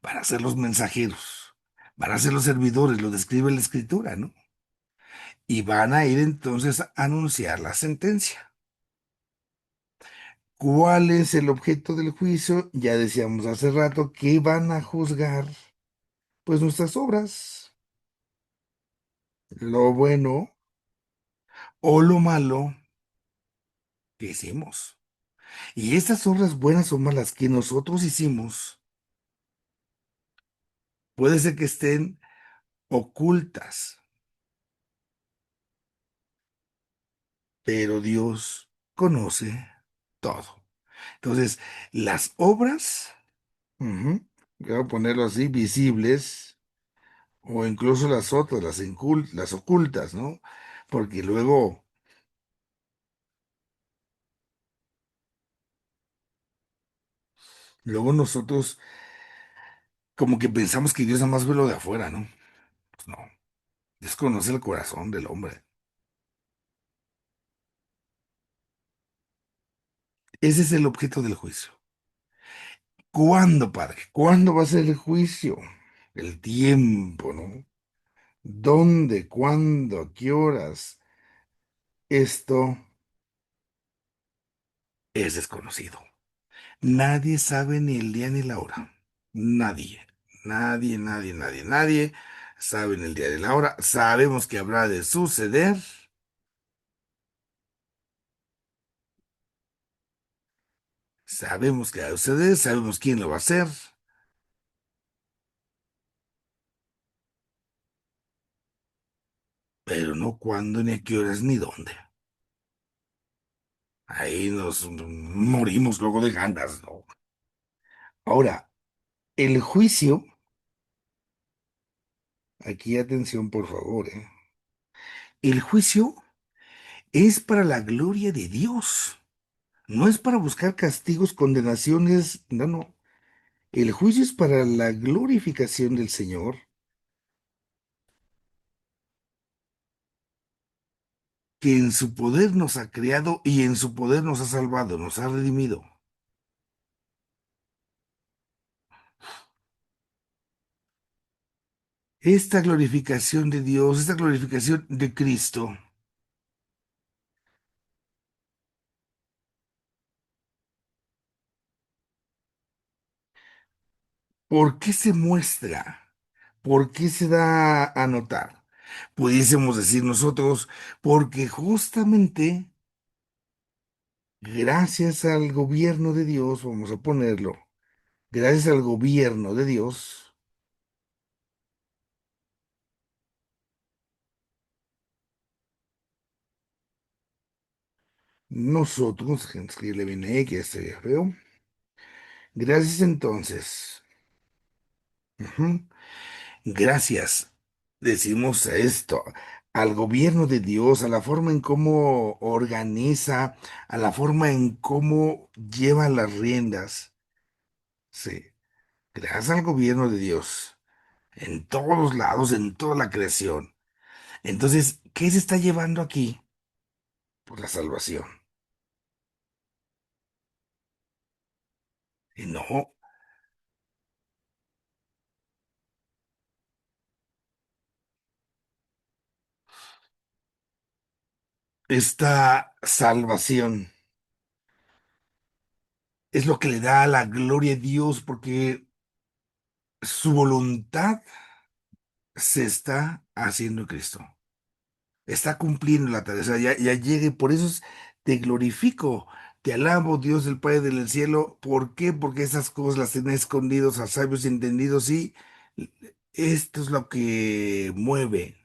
Van a ser los mensajeros. Van a ser los servidores, lo describe la Escritura, ¿no? Y van a ir entonces a anunciar la sentencia. ¿Cuál es el objeto del juicio? Ya decíamos hace rato que van a juzgar, pues, nuestras obras, lo bueno o lo malo que hicimos. Y estas obras buenas o malas que nosotros hicimos, puede ser que estén ocultas, pero Dios conoce todo. Entonces, las obras, voy a ponerlo así, visibles, o incluso las otras, las ocultas, ¿no? Porque luego nosotros como que pensamos que Dios nada más ve lo de afuera, ¿no? Pues no, Dios conoce el corazón del hombre. Ese es el objeto del juicio. ¿Cuándo, Padre? ¿Cuándo va a ser el juicio? El tiempo, ¿no? ¿Dónde? ¿Cuándo? ¿A qué horas? Esto es desconocido. Nadie sabe ni el día ni la hora. Nadie. Nadie sabe ni el día ni la hora. Sabemos que habrá de suceder. Sabemos que va a suceder. Sabemos quién lo va a hacer. Pero no cuándo, ni a qué horas, ni dónde. Ahí nos morimos luego de ganas, ¿no? Ahora, el juicio, aquí atención por favor, ¿eh? El juicio es para la gloria de Dios, no es para buscar castigos, condenaciones, no, no. El juicio es para la glorificación del Señor, que en su poder nos ha creado y en su poder nos ha salvado, nos ha redimido. Esta glorificación de Dios, esta glorificación de Cristo, ¿por qué se muestra? ¿Por qué se da a notar? Pudiésemos decir nosotros, porque justamente gracias al gobierno de Dios, vamos a ponerlo, gracias al gobierno de Dios, nosotros, gente que le viene que este feo, gracias entonces, ujú, gracias, decimos a esto, al gobierno de Dios, a la forma en cómo organiza, a la forma en cómo lleva las riendas, sí, gracias al gobierno de Dios, en todos lados, en toda la creación. Entonces, ¿qué se está llevando aquí? Pues la salvación. Y no, esta salvación es lo que le da la gloria a Dios porque su voluntad se está haciendo en Cristo. Está cumpliendo la tarea. O sea, ya llegue. Por eso te glorifico. Te alabo, Dios del Padre del cielo. ¿Por qué? Porque esas cosas las tiene escondidos a sabios y entendidos y esto es lo que mueve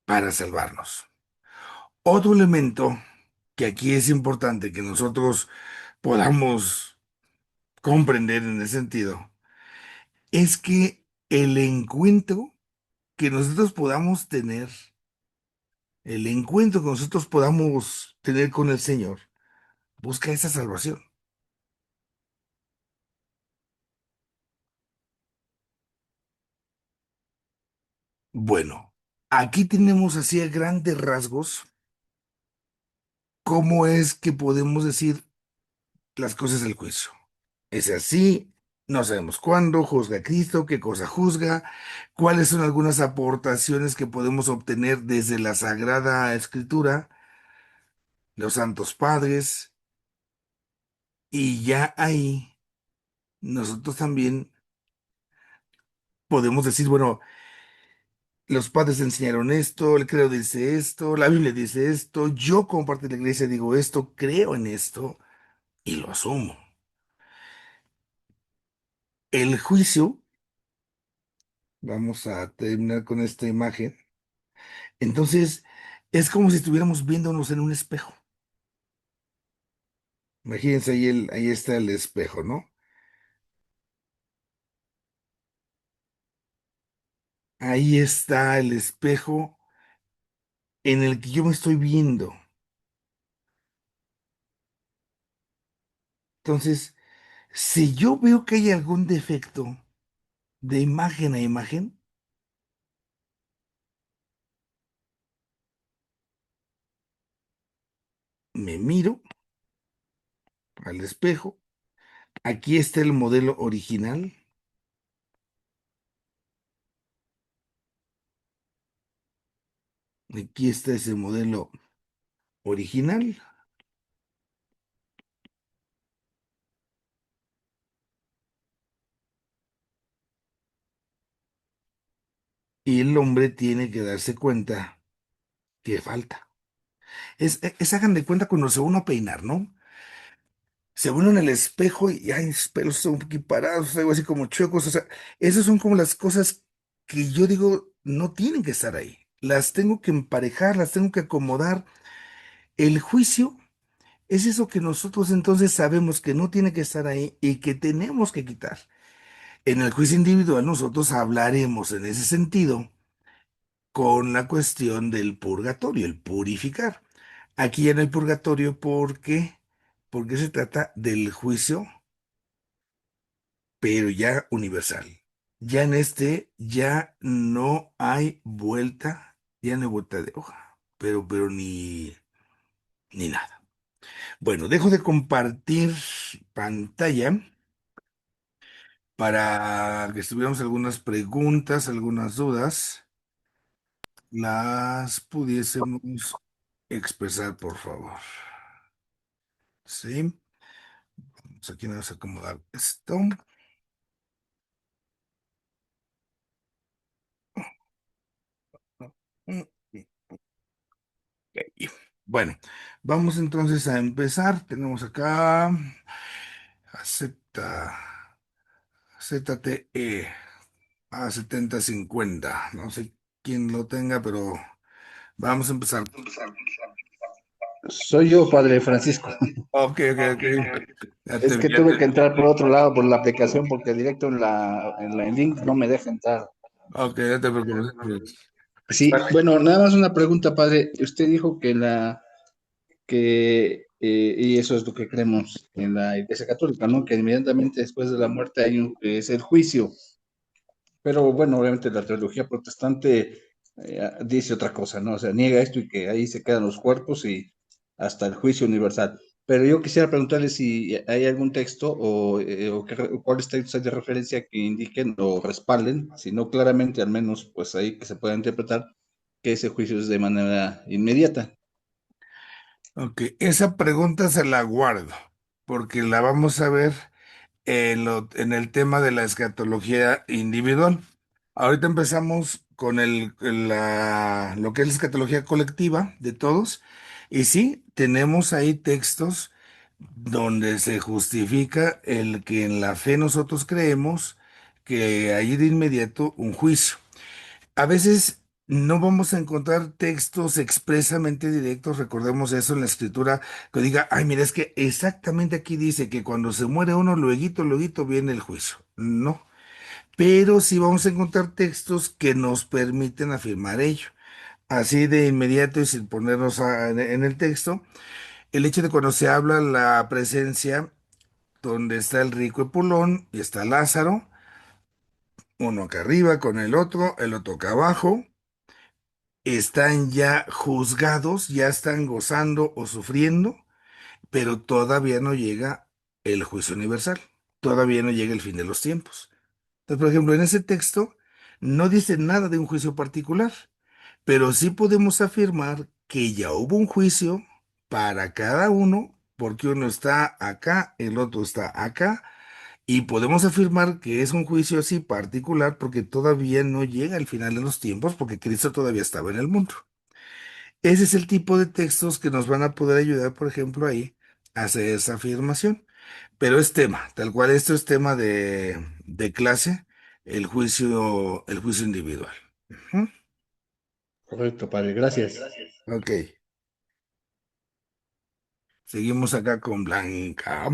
para salvarnos. Otro elemento que aquí es importante que nosotros podamos comprender en ese sentido es que el encuentro que nosotros podamos tener, el encuentro que nosotros podamos tener con el Señor, busca esa salvación. Bueno, aquí tenemos así a grandes rasgos cómo es que podemos decir las cosas del juicio. Es así, no sabemos cuándo juzga Cristo, qué cosa juzga, cuáles son algunas aportaciones que podemos obtener desde la Sagrada Escritura, los santos padres, y ya ahí nosotros también podemos decir, bueno, los padres enseñaron esto, el credo dice esto, la Biblia dice esto, yo como parte de la iglesia digo esto, creo en esto y lo asumo. El juicio, vamos a terminar con esta imagen. Entonces, es como si estuviéramos viéndonos en un espejo. Imagínense ahí, ahí está el espejo, ¿no? Ahí está el espejo en el que yo me estoy viendo. Entonces, si yo veo que hay algún defecto de imagen a imagen, me miro al espejo. Aquí está el modelo original. Aquí está ese modelo original. Y el hombre tiene que darse cuenta que falta. Hagan de cuenta cuando se uno a peinar, ¿no? Se ve uno en el espejo y hay pelos un poquito parados, algo así como chuecos. O sea, esas son como las cosas que yo digo no tienen que estar ahí. Las tengo que emparejar, las tengo que acomodar. El juicio es eso que nosotros entonces sabemos que no tiene que estar ahí y que tenemos que quitar. En el juicio individual nosotros hablaremos en ese sentido con la cuestión del purgatorio, el purificar. Aquí en el purgatorio, ¿por qué? Porque se trata del juicio, pero ya universal. Ya en este ya no hay vuelta, ya no hay vuelta de hoja, pero ni nada. Bueno, dejo de compartir pantalla para que estuviéramos algunas preguntas, algunas dudas, las pudiésemos expresar, por favor. Sí, pues aquí vamos a acomodar esto. Ok. Bueno, vamos entonces a empezar. Tenemos acá acepta ZTE a 7050. No sé quién lo tenga, pero vamos a empezar. Soy yo, Padre Francisco. Ok, ok, ok. Ya te Es vi, que ya tuve te- que entrar por otro lado, por la aplicación, porque directo en link no me deja entrar. Ok, ya te preocupes. Sí, bueno, nada más una pregunta, Padre. Usted dijo y eso es lo que creemos en la Iglesia Católica, ¿no? Que inmediatamente después de la muerte es el juicio. Pero bueno, obviamente la teología protestante dice otra cosa, ¿no? O sea, niega esto y que ahí se quedan los cuerpos y hasta el juicio universal. Pero yo quisiera preguntarle si hay algún texto o cuáles textos hay de referencia que indiquen o respalden, si no claramente, al menos pues ahí que se pueda interpretar que ese juicio es de manera inmediata. Ok, esa pregunta se la guardo, porque la vamos a ver en el tema de la escatología individual. Ahorita empezamos con lo que es la escatología colectiva de todos. Y sí, tenemos ahí textos donde se justifica el que en la fe nosotros creemos que hay de inmediato un juicio. A veces no vamos a encontrar textos expresamente directos, recordemos eso en la escritura, que diga, ay, mira, es que exactamente aquí dice que cuando se muere uno, lueguito, lueguito viene el juicio. No, pero sí vamos a encontrar textos que nos permiten afirmar ello. Así de inmediato y sin ponernos en el texto, el hecho de cuando se habla la presencia donde está el rico Epulón y está Lázaro, uno acá arriba con el otro acá abajo, están ya juzgados, ya están gozando o sufriendo, pero todavía no llega el juicio universal, todavía no llega el fin de los tiempos. Entonces, por ejemplo, en ese texto no dice nada de un juicio particular, pero sí podemos afirmar que ya hubo un juicio para cada uno, porque uno está acá, el otro está acá, y podemos afirmar que es un juicio así particular porque todavía no llega al final de los tiempos, porque Cristo todavía estaba en el mundo. Ese es el tipo de textos que nos van a poder ayudar, por ejemplo, ahí a hacer esa afirmación. Pero es tema, tal cual esto es tema de clase, el juicio individual. Ujú. Correcto, padre, gracias. Ok, seguimos acá con Blanca.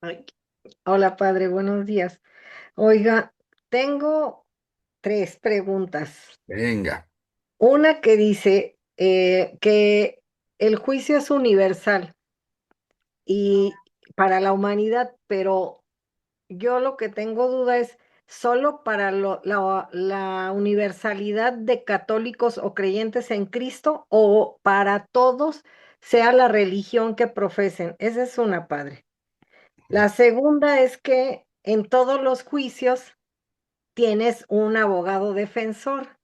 Ay, hola, padre, buenos días. Oiga, tengo tres preguntas. Venga, Una que dice que el juicio es universal y para la humanidad, pero yo lo que tengo duda es solo para la universalidad de católicos o creyentes en Cristo o para todos, sea la religión que profesen. Esa es una, padre. La segunda es que en todos los juicios tienes un abogado defensor.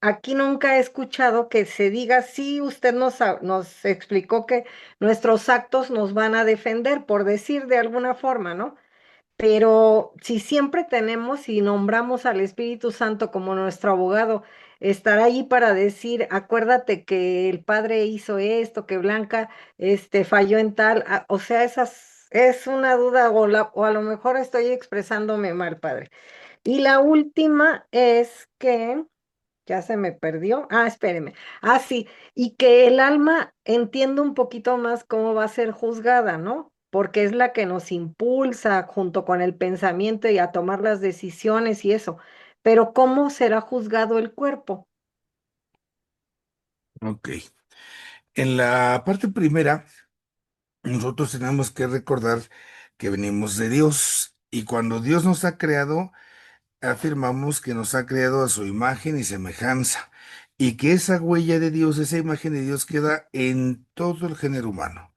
Aquí nunca he escuchado que se diga, sí, usted nos explicó que nuestros actos nos van a defender, por decir de alguna forma, ¿no? Pero si siempre tenemos y nombramos al Espíritu Santo como nuestro abogado, estará allí para decir, acuérdate que el padre hizo esto, que Blanca falló en tal, o sea, esas es una duda o a lo mejor estoy expresándome mal, padre. Y la última es que ya se me perdió. Ah, espéreme. Ah, sí. Y que el alma entienda un poquito más cómo va a ser juzgada, ¿no? Porque es la que nos impulsa junto con el pensamiento y a tomar las decisiones y eso. Pero ¿cómo será juzgado el cuerpo? ok. En la parte primera, nosotros tenemos que recordar que venimos de Dios y cuando Dios nos ha creado, afirmamos que nos ha creado a su imagen y semejanza y que esa huella de Dios, esa imagen de Dios queda en todo el género humano.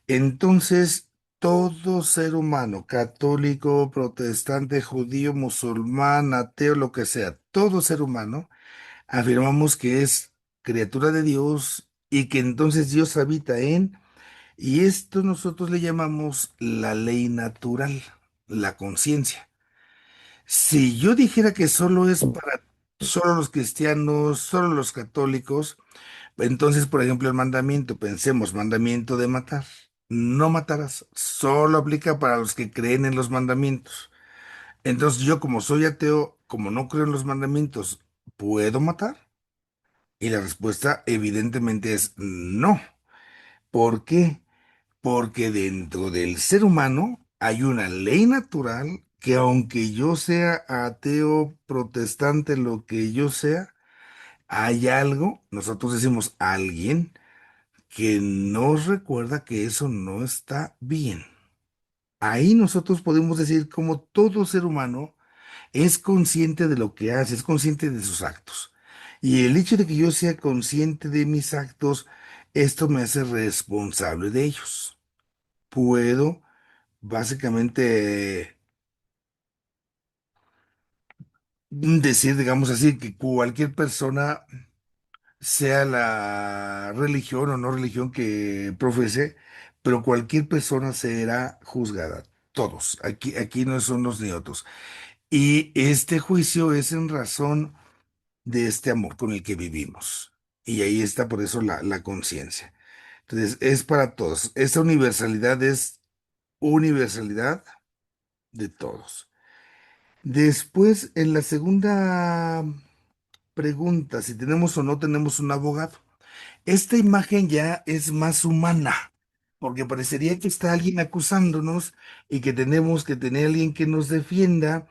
Entonces, todo ser humano, católico, protestante, judío, musulmán, ateo, lo que sea, todo ser humano, afirmamos que es criatura de Dios y que entonces Dios habita y esto nosotros le llamamos la ley natural, la conciencia. Si yo dijera que solo es para solo los cristianos, solo los católicos, entonces, por ejemplo, el mandamiento, pensemos, mandamiento de matar. No matarás, solo aplica para los que creen en los mandamientos. Entonces, yo como soy ateo, como no creo en los mandamientos, ¿puedo matar? Y la respuesta evidentemente es no. ¿Por qué? Porque dentro del ser humano hay una ley natural que aunque yo sea ateo, protestante, lo que yo sea, hay algo, nosotros decimos alguien, que nos recuerda que eso no está bien. Ahí nosotros podemos decir como todo ser humano es consciente de lo que hace, es consciente de sus actos. Y el hecho de que yo sea consciente de mis actos, esto me hace responsable de ellos. Puedo básicamente decir, digamos así, que cualquier persona, sea la religión o no religión que profese, pero cualquier persona será juzgada. Todos. Aquí no son unos ni otros. Y este juicio es en razón de este amor con el que vivimos. Y ahí está por eso la conciencia. Entonces, es para todos. Esta universalidad es universalidad de todos. Después, en la segunda pregunta, si tenemos o no tenemos un abogado. Esta imagen ya es más humana. porque parecería que está alguien acusándonos y que tenemos que tener alguien que nos defienda,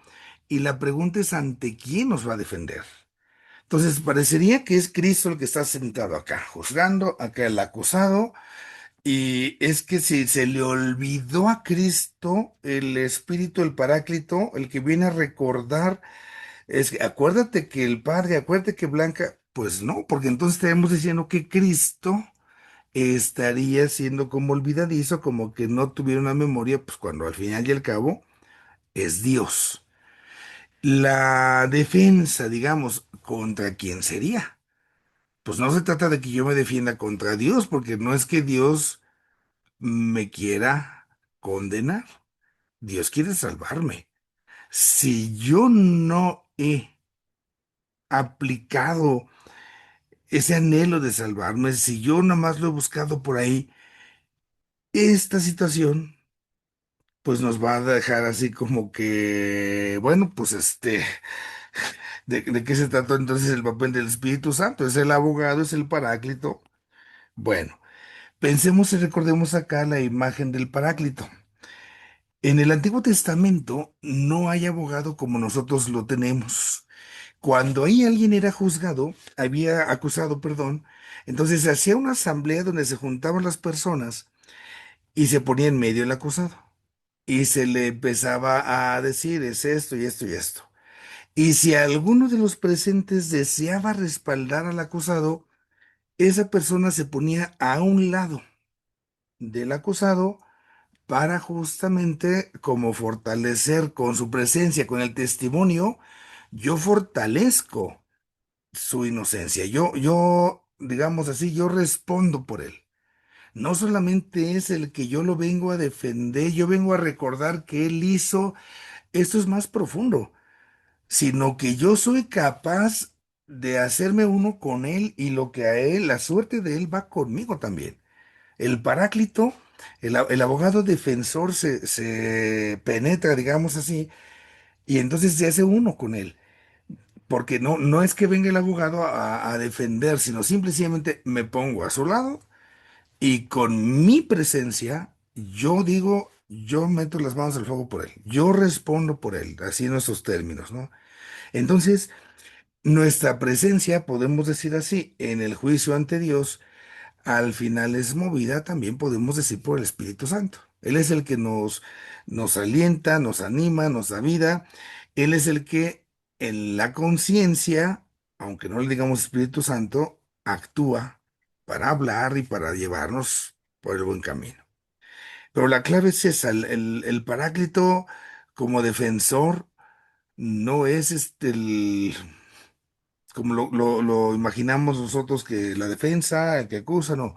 y la pregunta es ante quién nos va a defender. Entonces, parecería que es Cristo el que está sentado acá, juzgando, acá el acusado, y es que si se le olvidó a Cristo el Espíritu, el Paráclito, el que viene a recordar, es que acuérdate que el Padre, acuérdate que Blanca, pues no, porque entonces estaremos diciendo que Cristo estaría siendo como olvidadizo, como que no tuviera una memoria, pues cuando al final y al cabo es Dios. La defensa, digamos, ¿contra quién sería? Pues no se trata de que yo me defienda contra Dios, porque no es que Dios me quiera condenar. Dios quiere salvarme. Si yo no he aplicado ese anhelo de salvarme, si yo nada más lo he buscado por ahí, esta situación pues nos va a dejar así como que, bueno, pues ¿de qué se trató entonces el papel del Espíritu Santo? Es el abogado, es el paráclito. Bueno, pensemos y recordemos acá la imagen del paráclito. En el Antiguo Testamento no hay abogado como nosotros lo tenemos. Cuando ahí alguien era juzgado, había acusado, perdón, entonces se hacía una asamblea donde se juntaban las personas y se ponía en medio el acusado. Y se le empezaba a decir, es esto y esto y esto. Y si alguno de los presentes deseaba respaldar al acusado, esa persona se ponía a un lado del acusado para justamente como fortalecer con su presencia, con el testimonio, yo fortalezco su inocencia. Digamos así, yo respondo por él. No solamente es el que yo lo vengo a defender, yo vengo a recordar que él hizo, esto es más profundo, sino que yo soy capaz de hacerme uno con él y lo que a él, la suerte de él va conmigo también. El paráclito, el abogado defensor se penetra, digamos así, y entonces se hace uno con él. Porque no es que venga el abogado a defender, sino simplemente me pongo a su lado y con mi presencia, yo digo, yo meto las manos al fuego por él, yo respondo por él, así en esos términos, ¿no? Entonces, nuestra presencia, podemos decir así, en el juicio ante Dios, al final es movida, también podemos decir por el Espíritu Santo. Él es el que nos alienta, nos anima, nos da vida. Él es el que en la conciencia, aunque no le digamos Espíritu Santo, actúa para hablar y para llevarnos por el buen camino. Pero la clave es esa, el Paráclito como defensor no es como lo imaginamos nosotros, que la defensa, el que acusa, no,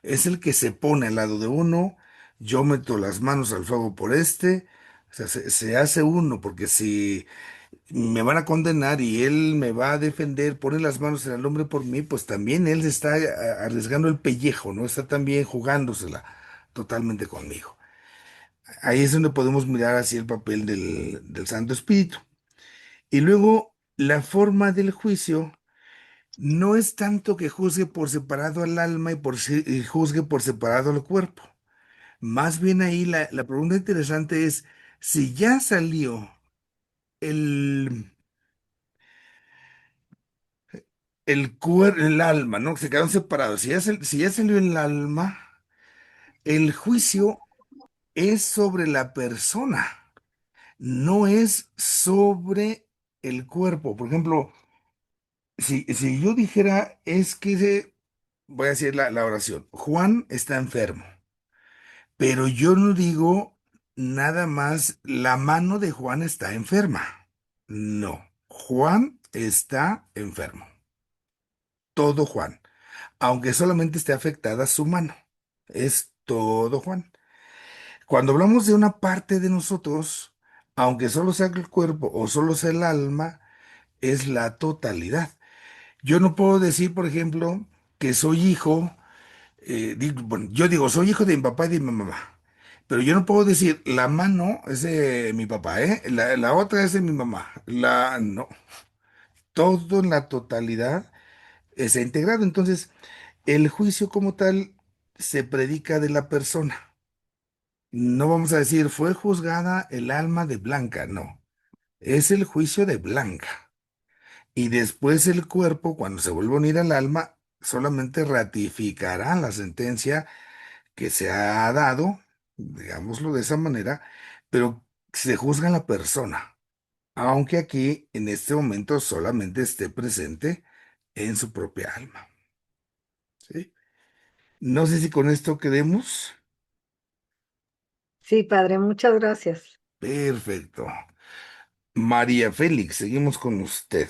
es el que se pone al lado de uno, yo meto las manos al fuego por o sea, se hace uno, porque si me van a condenar y él me va a defender, pone las manos en el hombre por mí, pues también él se está arriesgando el pellejo, ¿no? Está también jugándosela totalmente conmigo. Ahí es donde podemos mirar así el papel del Santo Espíritu. Y luego la forma del juicio. No es tanto que juzgue por separado al alma y juzgue por separado al cuerpo. Más bien ahí la pregunta interesante es, si ya salió el, el alma, ¿no? Se quedaron separados. Si ya salió el alma, el juicio es sobre la persona, no es sobre el cuerpo. Por ejemplo, si yo dijera, voy a decir la oración, Juan está enfermo. Pero yo no digo nada más, la mano de Juan está enferma. No, Juan está enfermo. Todo Juan, aunque solamente esté afectada su mano. Es todo Juan. Cuando hablamos de una parte de nosotros, aunque solo sea el cuerpo o solo sea el alma, es la totalidad. Yo no puedo decir, por ejemplo, que soy hijo. Bueno, yo digo, soy hijo de mi papá y de mi mamá, pero yo no puedo decir, la mano es de mi papá, ¿eh? La otra es de mi mamá. No, todo en la totalidad está integrado. Entonces, el juicio como tal se predica de la persona. No vamos a decir, fue juzgada el alma de Blanca, no. Es el juicio de Blanca. Y después el cuerpo, cuando se vuelve a unir al alma, solamente ratificará la sentencia que se ha dado, digámoslo de esa manera, pero se juzga a la persona, aunque aquí en este momento solamente esté presente en su propia alma. ¿Sí? No sé si con esto quedemos. Sí, padre, muchas gracias. Perfecto. María Félix, seguimos con usted.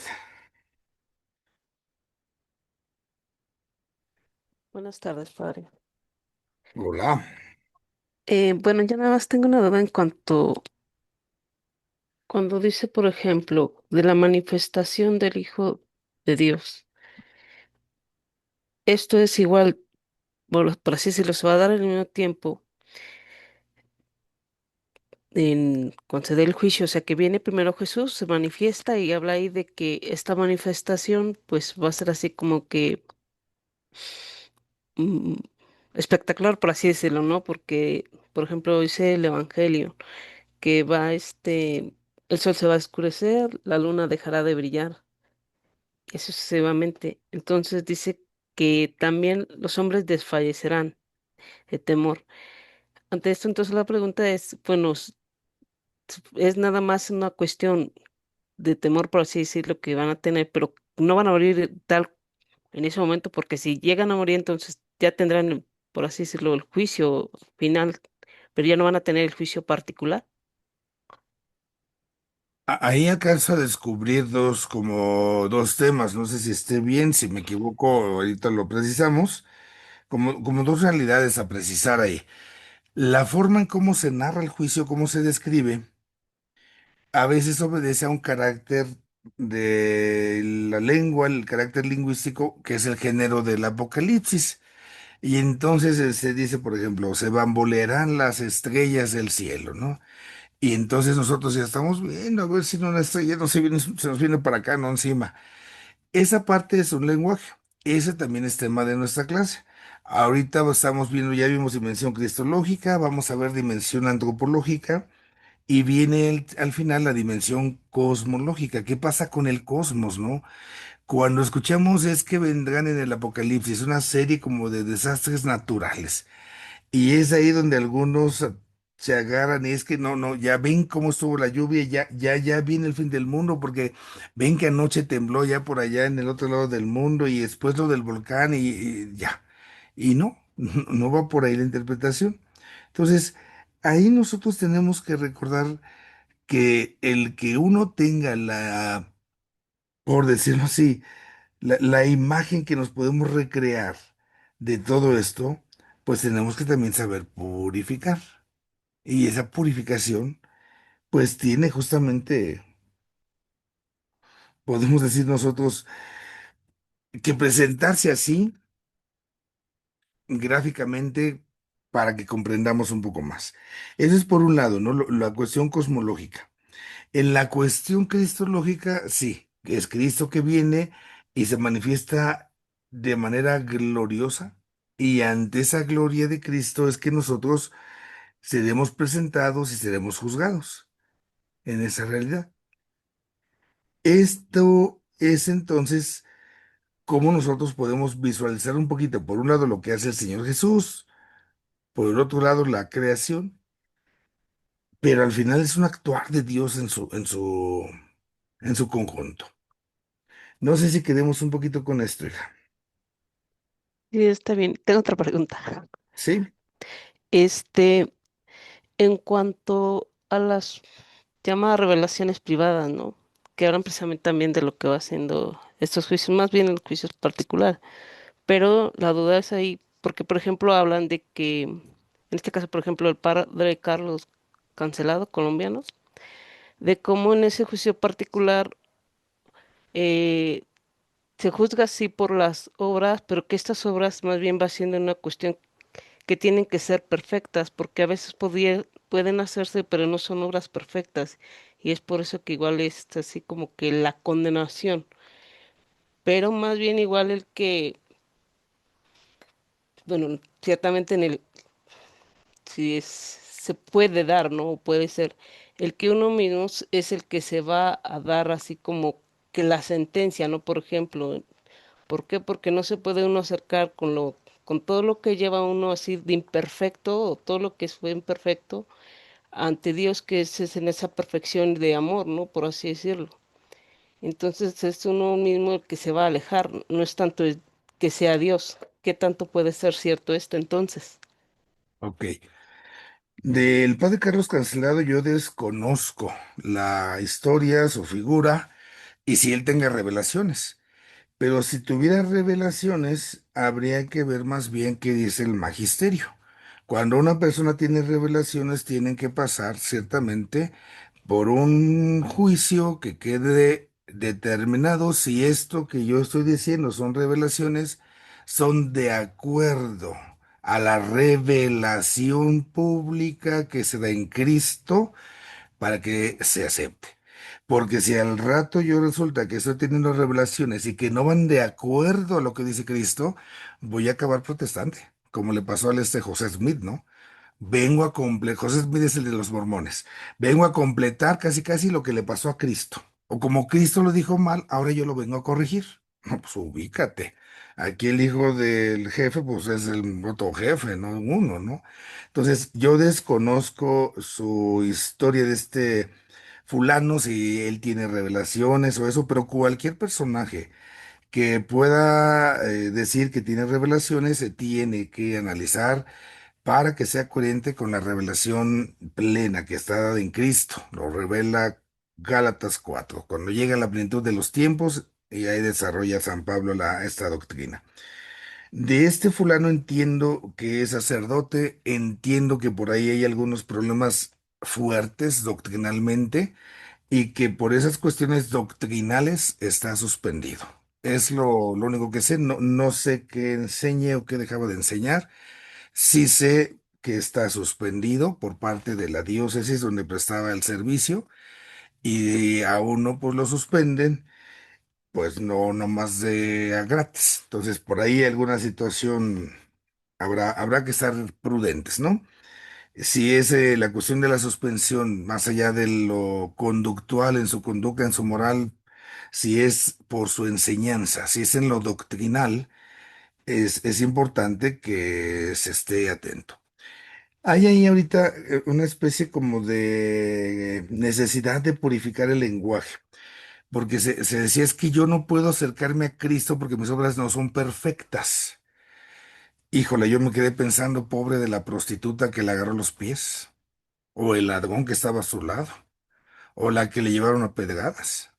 Buenas tardes, padre. Hola. Bueno, ya nada más tengo una duda en cuanto cuando dice, por ejemplo, de la manifestación del Hijo de Dios. Esto es igual, por así decirlo, se va a dar al mismo tiempo en cuando se dé el juicio, o sea que viene primero Jesús, se manifiesta y habla ahí de que esta manifestación pues va a ser así como que mm, espectacular, por así decirlo, ¿no? Porque, por ejemplo, dice el Evangelio que va el sol se va a oscurecer, la luna dejará de brillar, y sucesivamente. Entonces dice que también los hombres desfallecerán de temor. Ante esto, entonces la pregunta es, bueno, es nada más una cuestión de temor, por así decirlo, que van a tener, pero no van a morir tal en ese momento, porque si llegan a morir, entonces ya tendrán, por así decirlo, el juicio final, pero ya no van a tener el juicio particular. Ahí alcanzo a descubrir como dos temas, no sé si esté bien, si me equivoco, ahorita lo precisamos, como dos realidades a precisar ahí. La forma en cómo se narra el juicio, cómo se describe, a veces obedece a un carácter de la lengua, el carácter lingüístico, que es el género del Apocalipsis. Y entonces se dice, por ejemplo, se bambolearán las estrellas del cielo, ¿no? Y entonces nosotros ya estamos viendo a ver si no una estrella no se nos viene para acá, no encima. Esa parte es un lenguaje. Ese también es tema de nuestra clase. Ahorita estamos viendo, ya vimos dimensión cristológica, vamos a ver dimensión antropológica y viene al final la dimensión cosmológica. ¿Qué pasa con el cosmos, no? Cuando escuchamos es que vendrán en el Apocalipsis una serie como de desastres naturales. Y es ahí donde algunos se agarran y es que no, no, ya ven cómo estuvo la lluvia, ya viene el fin del mundo, porque ven que anoche tembló ya por allá en el otro lado del mundo y después lo del volcán y ya. Y no, no va por ahí la interpretación. Entonces, ahí nosotros tenemos que recordar que el que uno tenga por decirlo así, la imagen que nos podemos recrear de todo esto, pues tenemos que también saber purificar. Y esa purificación, pues tiene justamente, podemos decir nosotros, que presentarse así gráficamente para que comprendamos un poco más. Eso es por un lado, ¿no? La cuestión cosmológica. En la cuestión cristológica, sí, es Cristo que viene y se manifiesta de manera gloriosa. Y ante esa gloria de Cristo es que nosotros seremos presentados y seremos juzgados en esa realidad. Esto es entonces cómo nosotros podemos visualizar un poquito, por un lado, lo que hace el Señor Jesús, por el otro lado, la creación, pero al final es un actuar de Dios en su conjunto. No sé si quedemos un poquito con esto, hija. Sí, está bien. Tengo otra pregunta. ¿Sí? Este, en cuanto a las llamadas revelaciones privadas, ¿no? Que hablan precisamente también de lo que va haciendo estos juicios, más bien el juicio particular. Pero la duda es ahí, porque por ejemplo hablan de que, en este caso, por ejemplo, el padre Carlos Cancelado, colombiano, de cómo en ese juicio particular eh, se juzga así por las obras, pero que estas obras más bien va siendo una cuestión que tienen que ser perfectas, porque a veces pueden hacerse, pero no son obras perfectas. Y es por eso que igual es así como que la condenación, pero más bien igual el que bueno, ciertamente si se puede dar, ¿no? O puede ser el que uno mismo es el que se va a dar así como que la sentencia, ¿no? Por ejemplo, ¿por qué? Porque no se puede uno acercar con todo lo que lleva uno así de imperfecto o todo lo que fue imperfecto ante Dios, que es en esa perfección de amor, ¿no? Por así decirlo. Entonces es uno mismo el que se va a alejar, no es tanto que sea Dios. ¿Qué tanto puede ser cierto esto entonces? Ok. Del padre Carlos Cancelado yo desconozco la historia, su figura y si él tenga revelaciones. Pero si tuviera revelaciones, habría que ver más bien qué dice el magisterio. Cuando una persona tiene revelaciones, tienen que pasar ciertamente por un juicio que quede determinado si esto que yo estoy diciendo son revelaciones, son de acuerdo a la revelación pública que se da en Cristo para que se acepte. Porque si al rato yo resulta que estoy teniendo revelaciones y que no van de acuerdo a lo que dice Cristo, voy a acabar protestante, como le pasó al José Smith, ¿no? Vengo a completar, José Smith es el de los mormones, vengo a completar casi casi lo que le pasó a Cristo. O como Cristo lo dijo mal, ahora yo lo vengo a corregir. No, pues ubícate. Aquí el hijo del jefe, pues es el otro jefe, no uno, ¿no? Entonces, yo desconozco su historia de este fulano, si él tiene revelaciones o eso, pero cualquier personaje que pueda decir que tiene revelaciones se tiene que analizar para que sea coherente con la revelación plena que está dada en Cristo. Lo revela Gálatas 4, cuando llega la plenitud de los tiempos y ahí desarrolla San Pablo esta doctrina. De este fulano entiendo que es sacerdote, entiendo que por ahí hay algunos problemas fuertes doctrinalmente y que por esas cuestiones doctrinales está suspendido. Es lo único que sé, no, no sé qué enseñe o qué dejaba de enseñar. Sí sé que está suspendido por parte de la diócesis donde prestaba el servicio y a uno pues lo suspenden, pues no, no más de a gratis. Entonces por ahí alguna situación habrá que estar prudentes, ¿no? Si es la cuestión de la suspensión, más allá de lo conductual en su conducta, en su moral, si es por su enseñanza, si es en lo doctrinal, es importante que se esté atento. Hay ahí ahorita una especie como de necesidad de purificar el lenguaje, porque se decía es que yo no puedo acercarme a Cristo porque mis obras no son perfectas. Híjole, yo me quedé pensando, pobre de la prostituta que le agarró los pies, o el ladrón que estaba a su lado, o la que le llevaron a pedradas.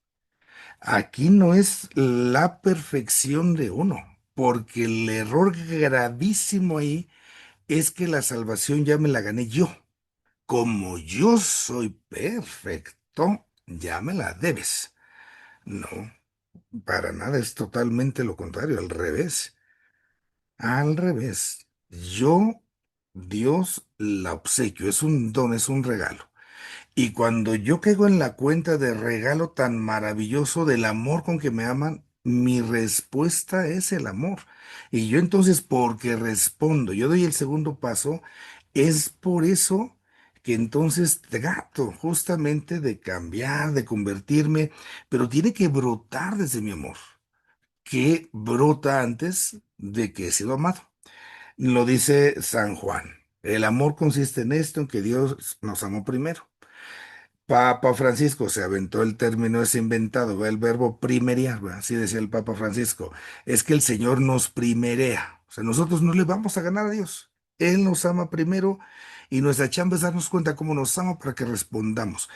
Aquí no es la perfección de uno, porque el error gravísimo ahí es que la salvación ya me la gané yo. Como yo soy perfecto, ya me la debes. No, para nada, es totalmente lo contrario, al revés. Al revés. Yo, Dios, la obsequio, es un don, es un regalo. Y cuando yo caigo en la cuenta de regalo tan maravilloso del amor con que me aman, mi respuesta es el amor. Y yo entonces, porque respondo, yo doy el segundo paso, es por eso que entonces trato justamente de cambiar, de convertirme, pero tiene que brotar desde mi amor, que brota antes de que he sido amado. Lo dice San Juan. El amor consiste en esto, en que Dios nos amó primero. Papa Francisco se aventó el término ese inventado, ¿va? El verbo primerear, ¿va? Así decía el Papa Francisco. Es que el Señor nos primerea. O sea, nosotros no le vamos a ganar a Dios. Él nos ama primero y nuestra chamba es darnos cuenta cómo nos ama para que respondamos.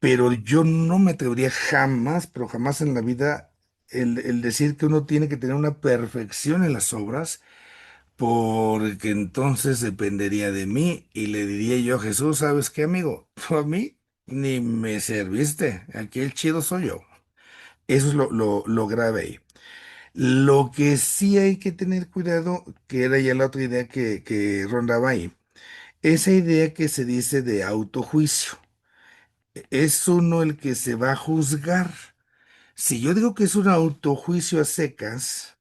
Pero yo no me atrevería jamás, pero jamás en la vida, el decir que uno tiene que tener una perfección en las obras porque entonces dependería de mí y le diría yo a Jesús, ¿sabes qué, amigo? Tú a mí ni me serviste, aquí el chido soy yo. Eso es lo grave ahí. Lo que sí hay que tener cuidado, que era ya la otra idea que rondaba ahí, esa idea que se dice de autojuicio. Es uno el que se va a juzgar. Si yo digo que es un autojuicio a secas,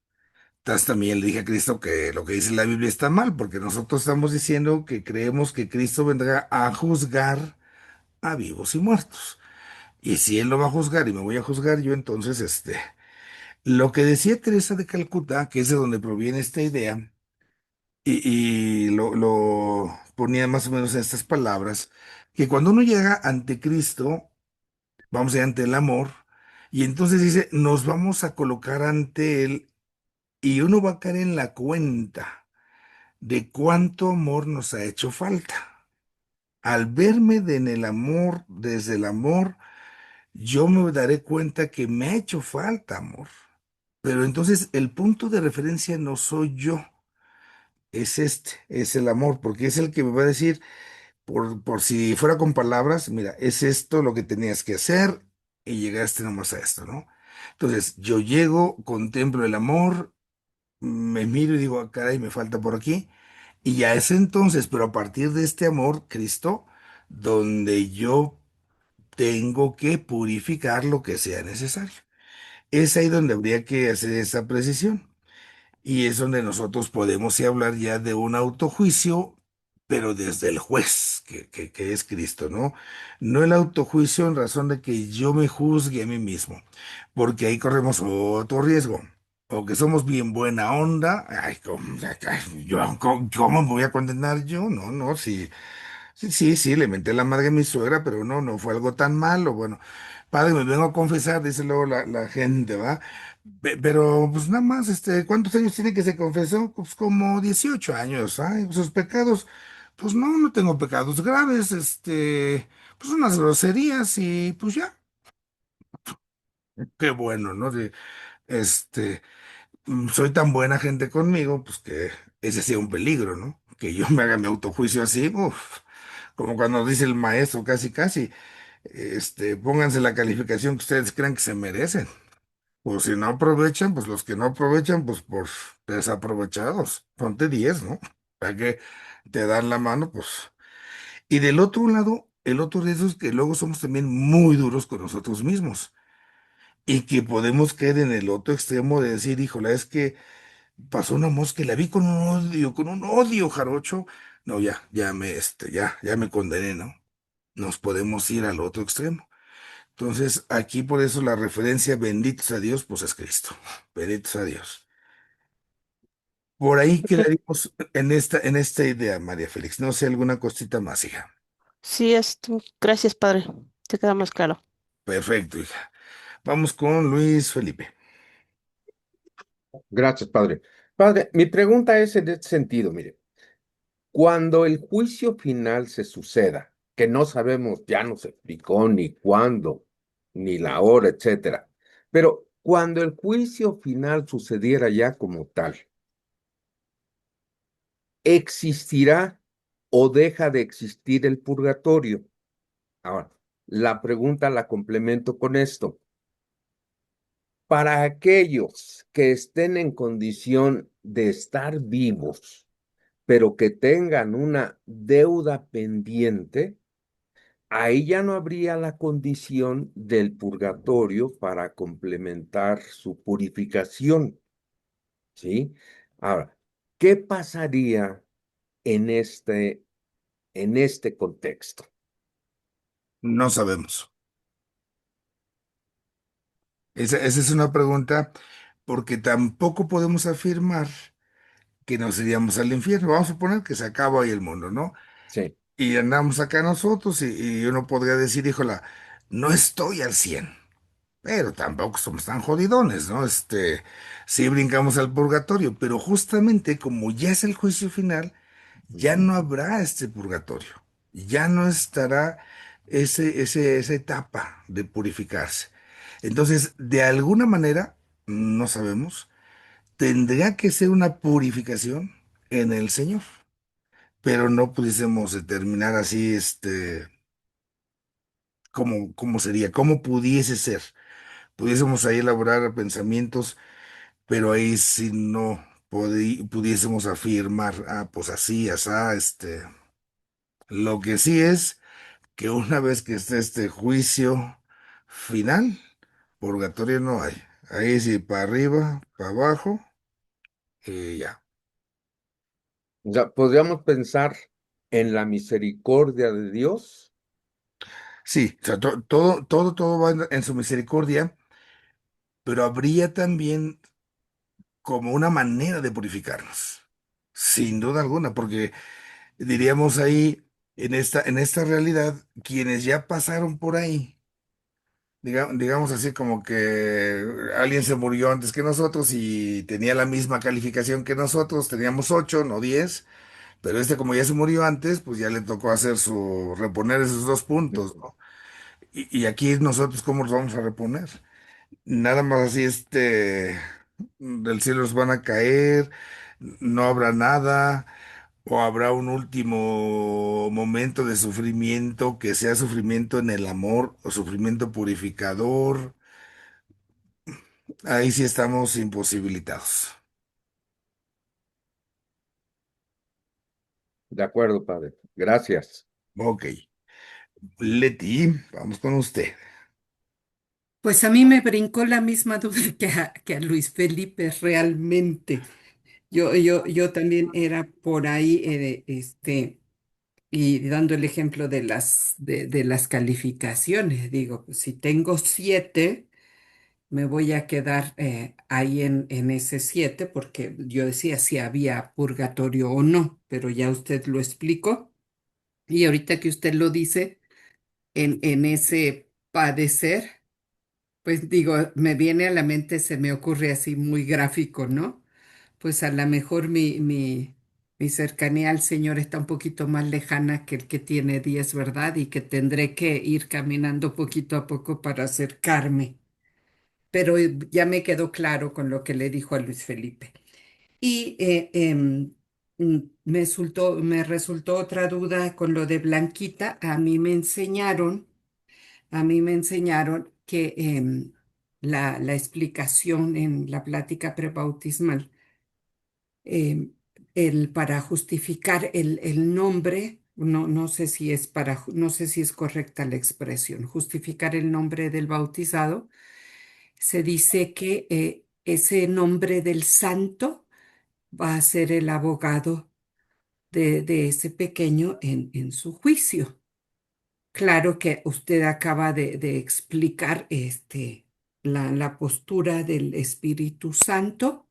Entonces también le dije a Cristo que lo que dice la Biblia está mal, porque nosotros estamos diciendo que creemos que Cristo vendrá a juzgar a vivos y muertos. Y si Él lo va a juzgar y me voy a juzgar yo, entonces, lo que decía Teresa de Calcuta, que es de donde proviene esta idea, y lo ponía más o menos en estas palabras, que cuando uno llega ante Cristo, vamos a ir ante el amor, y entonces dice, nos vamos a colocar ante Él y uno va a caer en la cuenta de cuánto amor nos ha hecho falta. Al verme en el amor, desde el amor, yo me daré cuenta que me ha hecho falta amor. Pero entonces el punto de referencia no soy yo, es es el amor, porque es el que me va a decir, por si fuera con palabras, mira, es esto lo que tenías que hacer y llegaste nomás a esto, ¿no? Entonces yo llego, contemplo el amor, me miro y digo, "Ah, caray, me falta por aquí". Y ya es entonces, pero a partir de este amor, Cristo, donde yo tengo que purificar lo que sea necesario. Es ahí donde habría que hacer esa precisión. Y es donde nosotros podemos sí hablar ya de un autojuicio, pero desde el juez, que es Cristo, ¿no? No el autojuicio en razón de que yo me juzgue a mí mismo, porque ahí corremos otro riesgo. O que somos bien buena onda, ay, ¿cómo me voy a condenar yo? No, no, sí. Sí, sí, sí, le menté la madre a mi suegra, pero no, no fue algo tan malo. Bueno, padre, me vengo a confesar, dice luego la gente, ¿va? Pero, pues nada más, ¿cuántos años tiene que se confesó? Pues como 18 años, ¿ay? Sus pecados, pues no, no tengo pecados graves, pues unas groserías y pues ya, qué bueno, ¿no? Este, soy tan buena gente conmigo, pues que ese sea un peligro, ¿no? Que yo me haga mi autojuicio así, uf, como cuando dice el maestro, casi, casi. Pónganse la calificación que ustedes crean que se merecen. Pues si no aprovechan, pues los que no aprovechan, pues por desaprovechados. Ponte 10, ¿no? Para que te dan la mano, pues. Y del otro lado, el otro riesgo es que luego somos también muy duros con nosotros mismos. Y que podemos caer en el otro extremo de decir, híjole, es que pasó una mosca y la vi con un odio jarocho. No, ya me condené, ¿no? Nos podemos ir al otro extremo. Entonces, aquí por eso la referencia benditos a Dios, pues es Cristo. Benditos a Dios. Por ahí quedaríamos en esta idea, María Félix. No sé, alguna cosita más, hija. Sí, gracias, padre. Te queda más claro. Perfecto, hija. Vamos con Luis Felipe. Gracias, padre. Padre, mi pregunta es en este sentido, mire, cuando el juicio final se suceda, que no sabemos, ya no se explicó ni cuándo, ni la hora, etcétera, pero cuando el juicio final sucediera ya como tal, ¿existirá o deja de existir el purgatorio? Ahora, la pregunta la complemento con esto. Para aquellos que estén en condición de estar vivos, pero que tengan una deuda pendiente, ahí ya no habría la condición del purgatorio para complementar su purificación, ¿sí? Ahora, ¿qué pasaría en en este contexto? No sabemos. Esa es una pregunta porque tampoco podemos afirmar que nos iríamos al infierno. Vamos a suponer que se acaba ahí el mundo, ¿no? Sí, Y andamos acá nosotros y uno podría decir, híjola, no estoy al 100. Pero tampoco somos tan jodidones, ¿no? Sí brincamos al purgatorio, pero justamente como ya es el juicio final, ya ujú, no habrá este purgatorio, ya no estará esa etapa de purificarse. Entonces, de alguna manera, no sabemos, tendría que ser una purificación en el Señor, pero no pudiésemos determinar así, cómo sería, cómo pudiese ser. Pudiésemos ahí elaborar pensamientos, pero ahí sí no pudiésemos afirmar, ah, pues así, asá, Lo que sí es que una vez que esté este juicio final, purgatorio no hay. Ahí sí, para arriba, para abajo, Ya. O sea, podríamos pensar en la misericordia de Dios. Sí, o sea, todo va en su misericordia, pero habría también como una manera de purificarnos, sin duda alguna, porque diríamos ahí, en esta realidad, quienes ya pasaron por ahí, digamos así como que alguien se murió antes que nosotros y tenía la misma calificación que nosotros, teníamos 8, no 10, pero este como ya se murió antes, pues ya le tocó reponer esos 2 puntos, ¿no? Y aquí nosotros, ¿cómo los vamos a reponer? Nada más así, del cielo nos van a caer, no habrá nada, o habrá un último momento de sufrimiento que sea sufrimiento en el amor o sufrimiento purificador. Ahí sí estamos imposibilitados. De acuerdo, padre. Gracias. Ok. Leti, vamos con usted. Pues a mí me brincó la misma duda que a Luis Felipe realmente. Yo también era por ahí, y dando el ejemplo de las calificaciones. Digo, pues, si tengo 7, me voy a quedar ahí en ese 7, porque yo decía si había purgatorio o no, pero ya usted lo explicó. Y ahorita que usted lo dice, en ese padecer. Pues digo, me viene a la mente, se me ocurre así muy gráfico, ¿no? Pues a lo mejor mi cercanía al Señor está un poquito más lejana que el que tiene 10, ¿verdad? Y que tendré que ir caminando poquito a poco para acercarme. Pero ya me quedó claro con lo que le dijo a Luis Felipe. Y me resultó otra duda con lo de Blanquita. A mí me enseñaron que la explicación en la plática prebautismal, para justificar el nombre, no sé si es no sé si es correcta la expresión, justificar el nombre del bautizado, se dice que ese nombre del santo va a ser el abogado de ese pequeño en su juicio. Claro que usted acaba de explicar la postura del Espíritu Santo.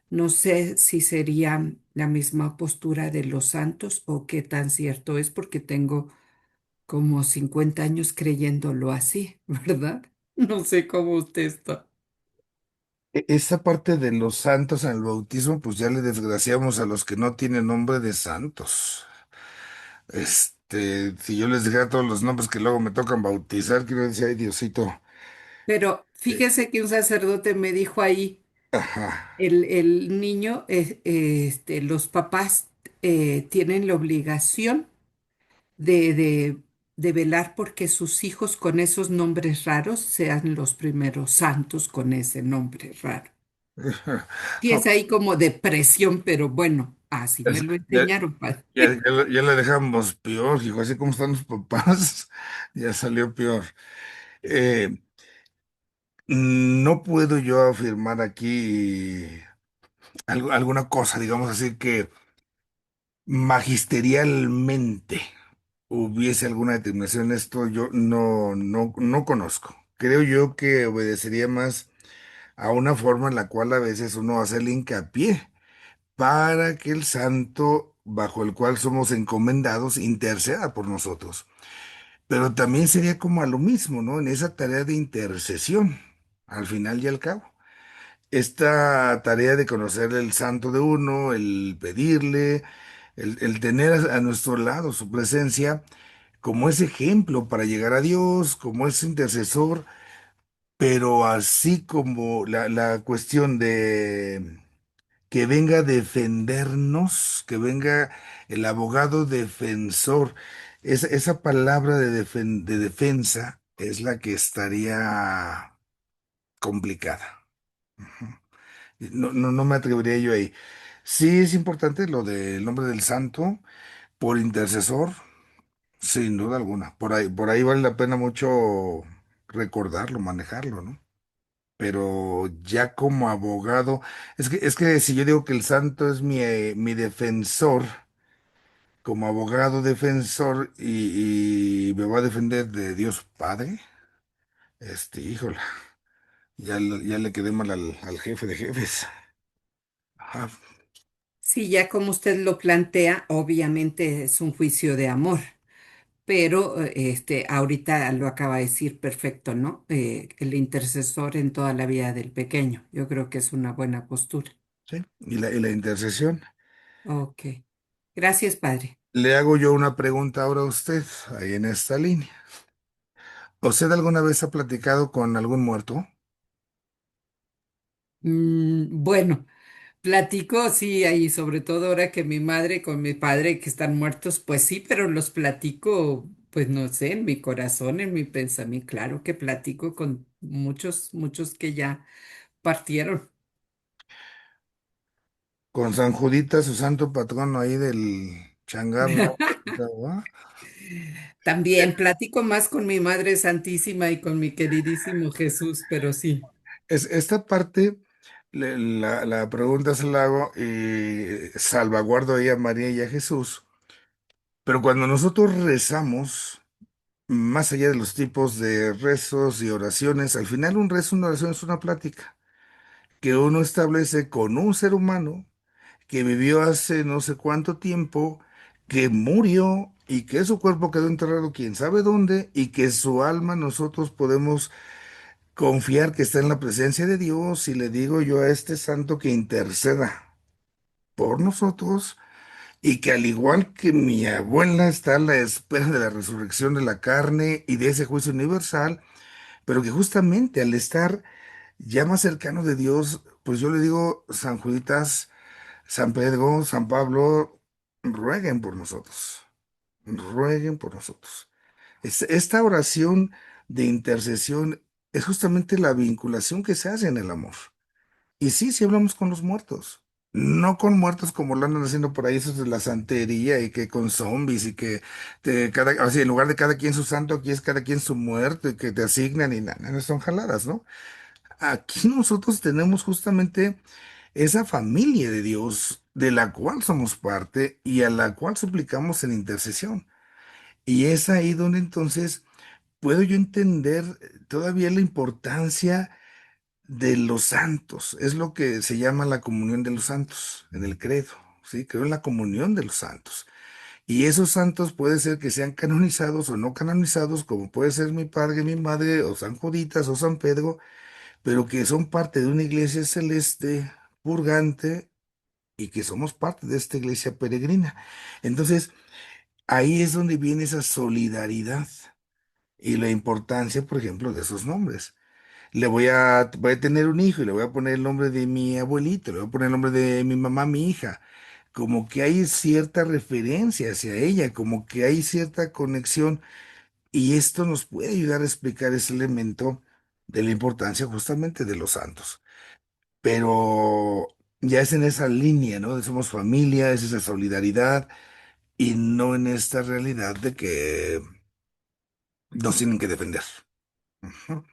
No sé si sería la misma postura de los santos o qué tan cierto es, porque tengo como 50 años creyéndolo así, ¿verdad? No sé cómo usted está. Esa parte de los santos en el bautismo, pues ya le desgraciamos a los que no tienen nombre de santos. Si yo les dijera todos los nombres que luego me tocan bautizar, quiero decir, ay, Diosito. Pero eh, fíjese que un sacerdote me dijo ahí, ajá. el niño, los papás tienen la obligación de, de, de velar porque sus hijos con esos nombres raros sean los primeros santos con ese nombre raro. Sí, es ahí como depresión, pero bueno, así me lo Ya, enseñaron, padre. ya la dejamos peor, hijo, así como están los papás, ya salió peor. Eh, no puedo yo afirmar aquí alguna cosa, digamos así, que magisterialmente hubiese alguna determinación en esto, yo no conozco. Creo yo que obedecería más a una forma en la cual a veces uno hace el hincapié para que el santo bajo el cual somos encomendados interceda por nosotros. Pero también sería como a lo mismo, ¿no? En esa tarea de intercesión, al final y al cabo. Esta tarea de conocer el santo de uno, el pedirle, el tener a nuestro lado su presencia como ese ejemplo para llegar a Dios, como ese intercesor, pero así como la cuestión de que venga a defendernos, que venga el abogado defensor. Esa palabra de defensa es la que estaría complicada. Ujú. No me atrevería yo ahí. Sí es importante lo del nombre del santo por intercesor, sin duda alguna. Por ahí vale la pena mucho recordarlo, manejarlo, ¿no? pero ya como abogado, es que si yo digo que el santo es mi defensor, como abogado defensor y me va a defender de Dios Padre, híjole, ya le quedé mal al jefe de jefes. Ajá. Sí, ya como usted lo plantea, obviamente es un juicio de amor, pero ahorita lo acaba de decir perfecto, ¿no? El intercesor en toda la vida del pequeño. Yo creo que es una buena postura. Sí, y la intercesión. Ok. Gracias, padre. Le hago yo una pregunta ahora a usted, ahí en esta línea. ¿Usted alguna vez ha platicado con algún muerto? Bueno. Platico, sí, ahí sobre todo ahora que mi madre con mi padre que están muertos, pues sí, pero los platico, pues no sé, en mi corazón, en mi pensamiento, claro que platico con muchos, muchos que ya partieron. Con San Judita, su santo patrono ahí del changarro. ¿No? También platico más con mi Madre Santísima y con mi queridísimo Jesús, pero sí. Esta parte, la pregunta se la hago y salvaguardo ahí a María y a Jesús, pero cuando nosotros rezamos, más allá de los tipos de rezos y oraciones, al final un rezo, una oración es una plática que uno establece con un ser humano que vivió hace no sé cuánto tiempo, que murió y que su cuerpo quedó enterrado quién sabe dónde y que su alma nosotros podemos confiar que está en la presencia de Dios y le digo yo a este santo que interceda por nosotros y que al igual que mi abuela está a la espera de la resurrección de la carne y de ese juicio universal, pero que justamente al estar ya más cercano de Dios, pues yo le digo, San Juditas, San Pedro, San Pablo, rueguen por nosotros, rueguen por nosotros. Esta oración de intercesión es justamente la vinculación que se hace en el amor. Y sí, sí hablamos con los muertos. No con muertos como lo andan haciendo por ahí, esos de la santería y que con zombies y que en lugar de cada quien su santo, aquí es cada quien su muerto y que te asignan y nada, no son jaladas, ¿no? Aquí nosotros tenemos justamente esa familia de Dios de la cual somos parte y a la cual suplicamos en intercesión. Y es ahí donde entonces puedo yo entender todavía la importancia de los santos. Es lo que se llama la comunión de los santos en el credo. Sí, creo en la comunión de los santos. Y esos santos puede ser que sean canonizados o no canonizados, como puede ser mi padre, mi madre, o San Juditas o San Pedro, pero que son parte de una iglesia celeste, purgante, y que somos parte de esta iglesia peregrina. Entonces, ahí es donde viene esa solidaridad y la importancia, por ejemplo, de esos nombres. Voy a tener un hijo y le voy a poner el nombre de mi abuelito, le voy a poner el nombre de mi mamá, mi hija. Como que hay cierta referencia hacia ella, como que hay cierta conexión, y esto nos puede ayudar a explicar ese elemento de la importancia justamente de los santos. Pero ya es en esa línea, ¿no? De somos familia, es esa solidaridad y no en esta realidad de que nos tienen que defender. Ujú.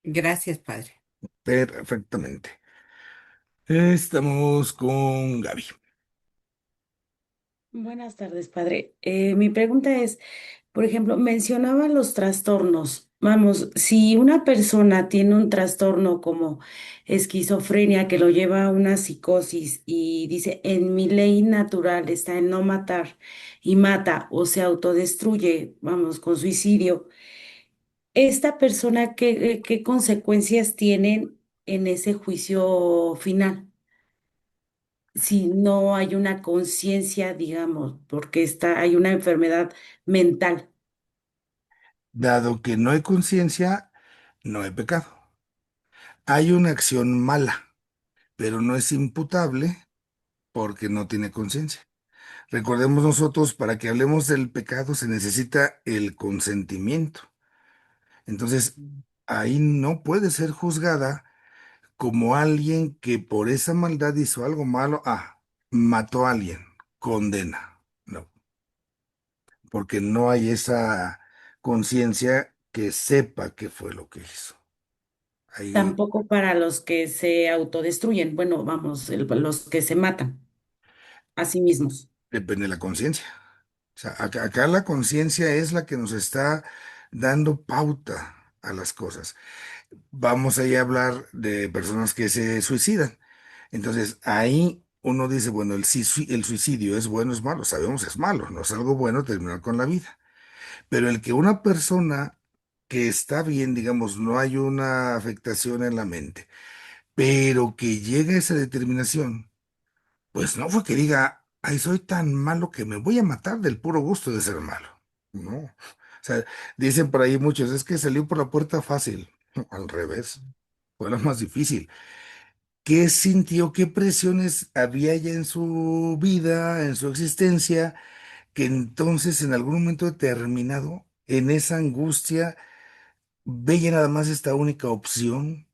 Gracias, padre. Perfectamente. Estamos con Gaby. Buenas tardes, padre. Mi pregunta es, por ejemplo, mencionaba los trastornos. Vamos, si una persona tiene un trastorno como esquizofrenia que lo lleva a una psicosis y dice, en mi ley natural está en no matar y mata o se autodestruye, vamos, con suicidio, ¿esta persona qué consecuencias tienen en ese juicio final? Si no hay una conciencia, digamos, porque hay una enfermedad mental. Dado que no hay conciencia, no hay pecado. Hay una acción mala, pero no es imputable porque no tiene conciencia. Recordemos nosotros, para que hablemos del pecado se necesita el consentimiento. Entonces, ahí no puede ser juzgada como alguien que por esa maldad hizo algo malo. Mató a alguien, condena. No, porque no hay esa conciencia que sepa qué fue lo que hizo. Ahí Tampoco para los que se autodestruyen, bueno, vamos, los que se matan a sí mismos. depende de la conciencia. O sea, acá la conciencia es la que nos está dando pauta a las cosas. Vamos ahí a hablar de personas que se suicidan. Entonces, ahí uno dice, bueno, el suicidio es bueno, es malo, sabemos es malo, no es algo bueno terminar con la vida. Pero el que una persona que está bien, digamos, no hay una afectación en la mente, pero que llega a esa determinación, pues no fue que diga, ay, soy tan malo que me voy a matar del puro gusto de ser malo. No. O sea, dicen por ahí muchos, es que salió por la puerta fácil. Al revés, fue lo más difícil. ¿Qué sintió, qué presiones había ya en su vida, en su existencia, que entonces en algún momento determinado, en esa angustia, veía nada más esta única opción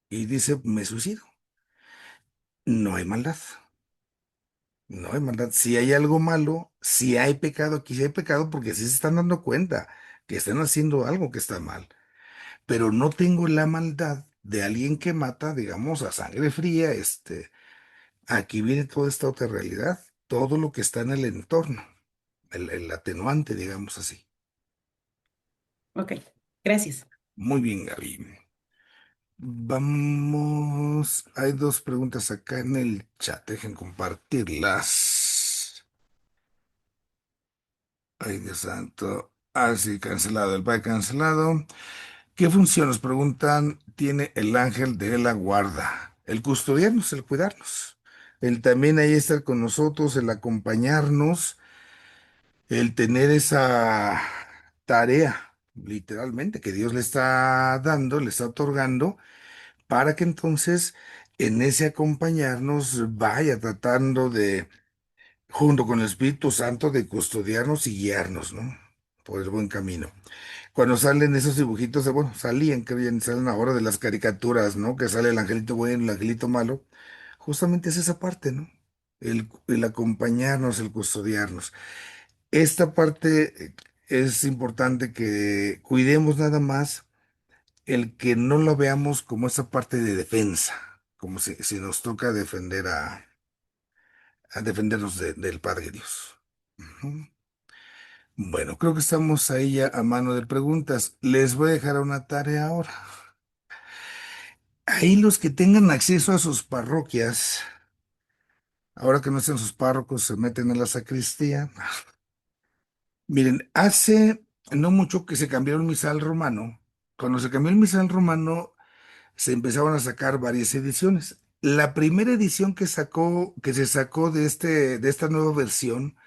y dice, me suicido? No hay maldad. No hay maldad. Si hay algo malo, si hay pecado, aquí sí hay pecado porque sí se están dando cuenta que están haciendo algo que está mal. Pero no tengo la maldad de alguien que mata, digamos, a sangre fría. Aquí viene toda esta otra realidad, todo lo que está en el entorno, el atenuante, digamos así. Ok, gracias. Muy bien, Gaby. Vamos, hay dos preguntas acá en el chat, dejen compartirlas. Ay, Dios santo. Ah, sí, cancelado, el padre cancelado. ¿Qué función, nos preguntan, tiene el ángel de la guarda? El custodiarnos, el cuidarnos. El también ahí estar con nosotros, el acompañarnos, el tener esa tarea, literalmente, que Dios le está dando, le está otorgando, para que entonces en ese acompañarnos vaya tratando de, junto con el Espíritu Santo, de custodiarnos y guiarnos, ¿no? Por el buen camino. Cuando salen esos dibujitos, bueno, salían, creo ya ni salen ahora de las caricaturas, ¿no? Que sale el angelito bueno, el angelito malo. Justamente es esa parte, ¿no? El acompañarnos, el custodiarnos. Esta parte es importante que cuidemos nada más el que no lo veamos como esa parte de defensa, como si nos toca defender a defendernos del Padre Dios. Ujú. Bueno, creo que estamos ahí ya a mano de preguntas. Les voy a dejar una tarea ahora. Ahí los que tengan acceso a sus parroquias, ahora que no estén sus párrocos, se meten a la sacristía. Miren, hace no mucho que se cambió el misal romano. Cuando se cambió el misal romano, se empezaron a sacar varias ediciones. La primera edición que se sacó de esta nueva versión,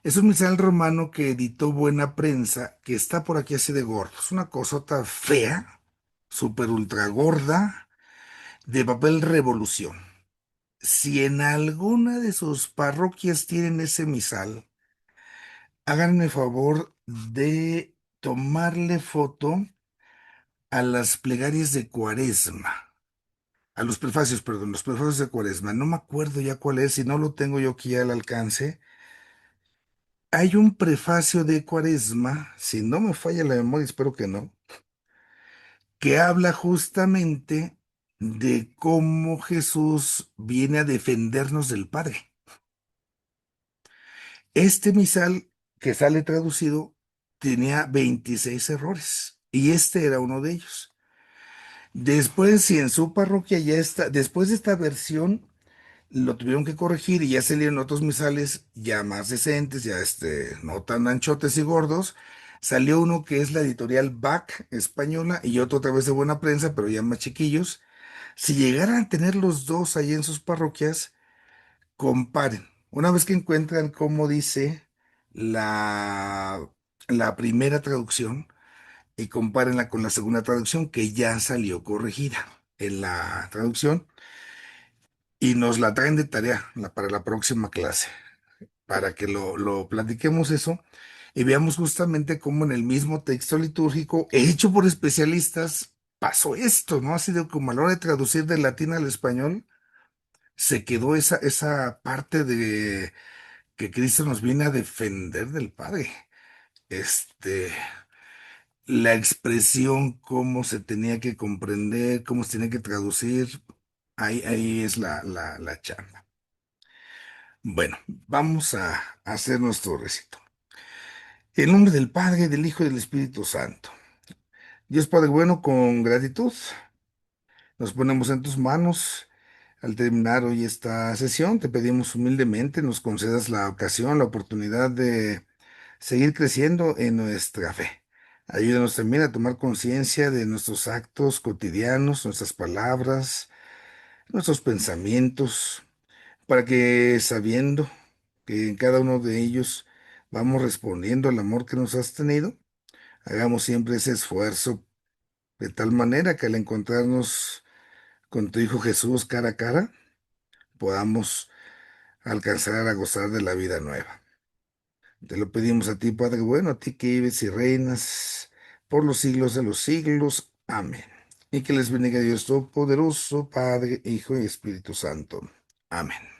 es un misal romano que editó Buena Prensa, que está por aquí así de gordo. Es una cosota fea, súper ultra gorda, de papel Revolución. Si en alguna de sus parroquias tienen ese misal, háganme favor de tomarle foto a las plegarias de Cuaresma, a los prefacios, perdón, los prefacios de Cuaresma. No me acuerdo ya cuál es, si no lo tengo yo aquí al alcance. Hay un prefacio de Cuaresma, si no me falla la memoria, espero que no, que habla justamente de cómo Jesús viene a defendernos del Padre. Este misal que sale traducido tenía 26 errores y este era uno de ellos. Después, si en su parroquia ya está, después de esta versión, lo tuvieron que corregir y ya salieron otros misales ya más decentes, ya no tan anchotes y gordos. Salió uno que es la editorial BAC española y otro otra vez de Buena Prensa, pero ya más chiquillos. Si llegaran a tener los dos ahí en sus parroquias, comparen. Una vez que encuentran cómo dice la, la primera traducción y compárenla con la segunda traducción que ya salió corregida en la traducción y nos la traen de tarea para la próxima clase, para que lo platiquemos eso y veamos justamente cómo en el mismo texto litúrgico hecho por especialistas pasó esto, ¿no? Ha sido como a la hora de traducir del latín al español, se quedó esa parte de que Cristo nos viene a defender del Padre. Este, la expresión, cómo se tenía que comprender, cómo se tenía que traducir, ahí es la chamba. Bueno, vamos a hacer nuestro recito. En nombre del Padre, del Hijo y del Espíritu Santo. Dios Padre bueno, con gratitud nos ponemos en tus manos. Al terminar hoy esta sesión, te pedimos humildemente nos concedas la ocasión, la oportunidad de seguir creciendo en nuestra fe. Ayúdanos también a tomar conciencia de nuestros actos cotidianos, nuestras palabras, nuestros pensamientos, para que sabiendo que en cada uno de ellos vamos respondiendo al amor que nos has tenido, hagamos siempre ese esfuerzo de tal manera que al encontrarnos con tu Hijo Jesús cara a cara, podamos alcanzar a gozar de la vida nueva. Te lo pedimos a ti, Padre bueno, a ti que vives y reinas por los siglos de los siglos. Amén. Y que les bendiga Dios Todopoderoso, Padre, Hijo y Espíritu Santo. Amén.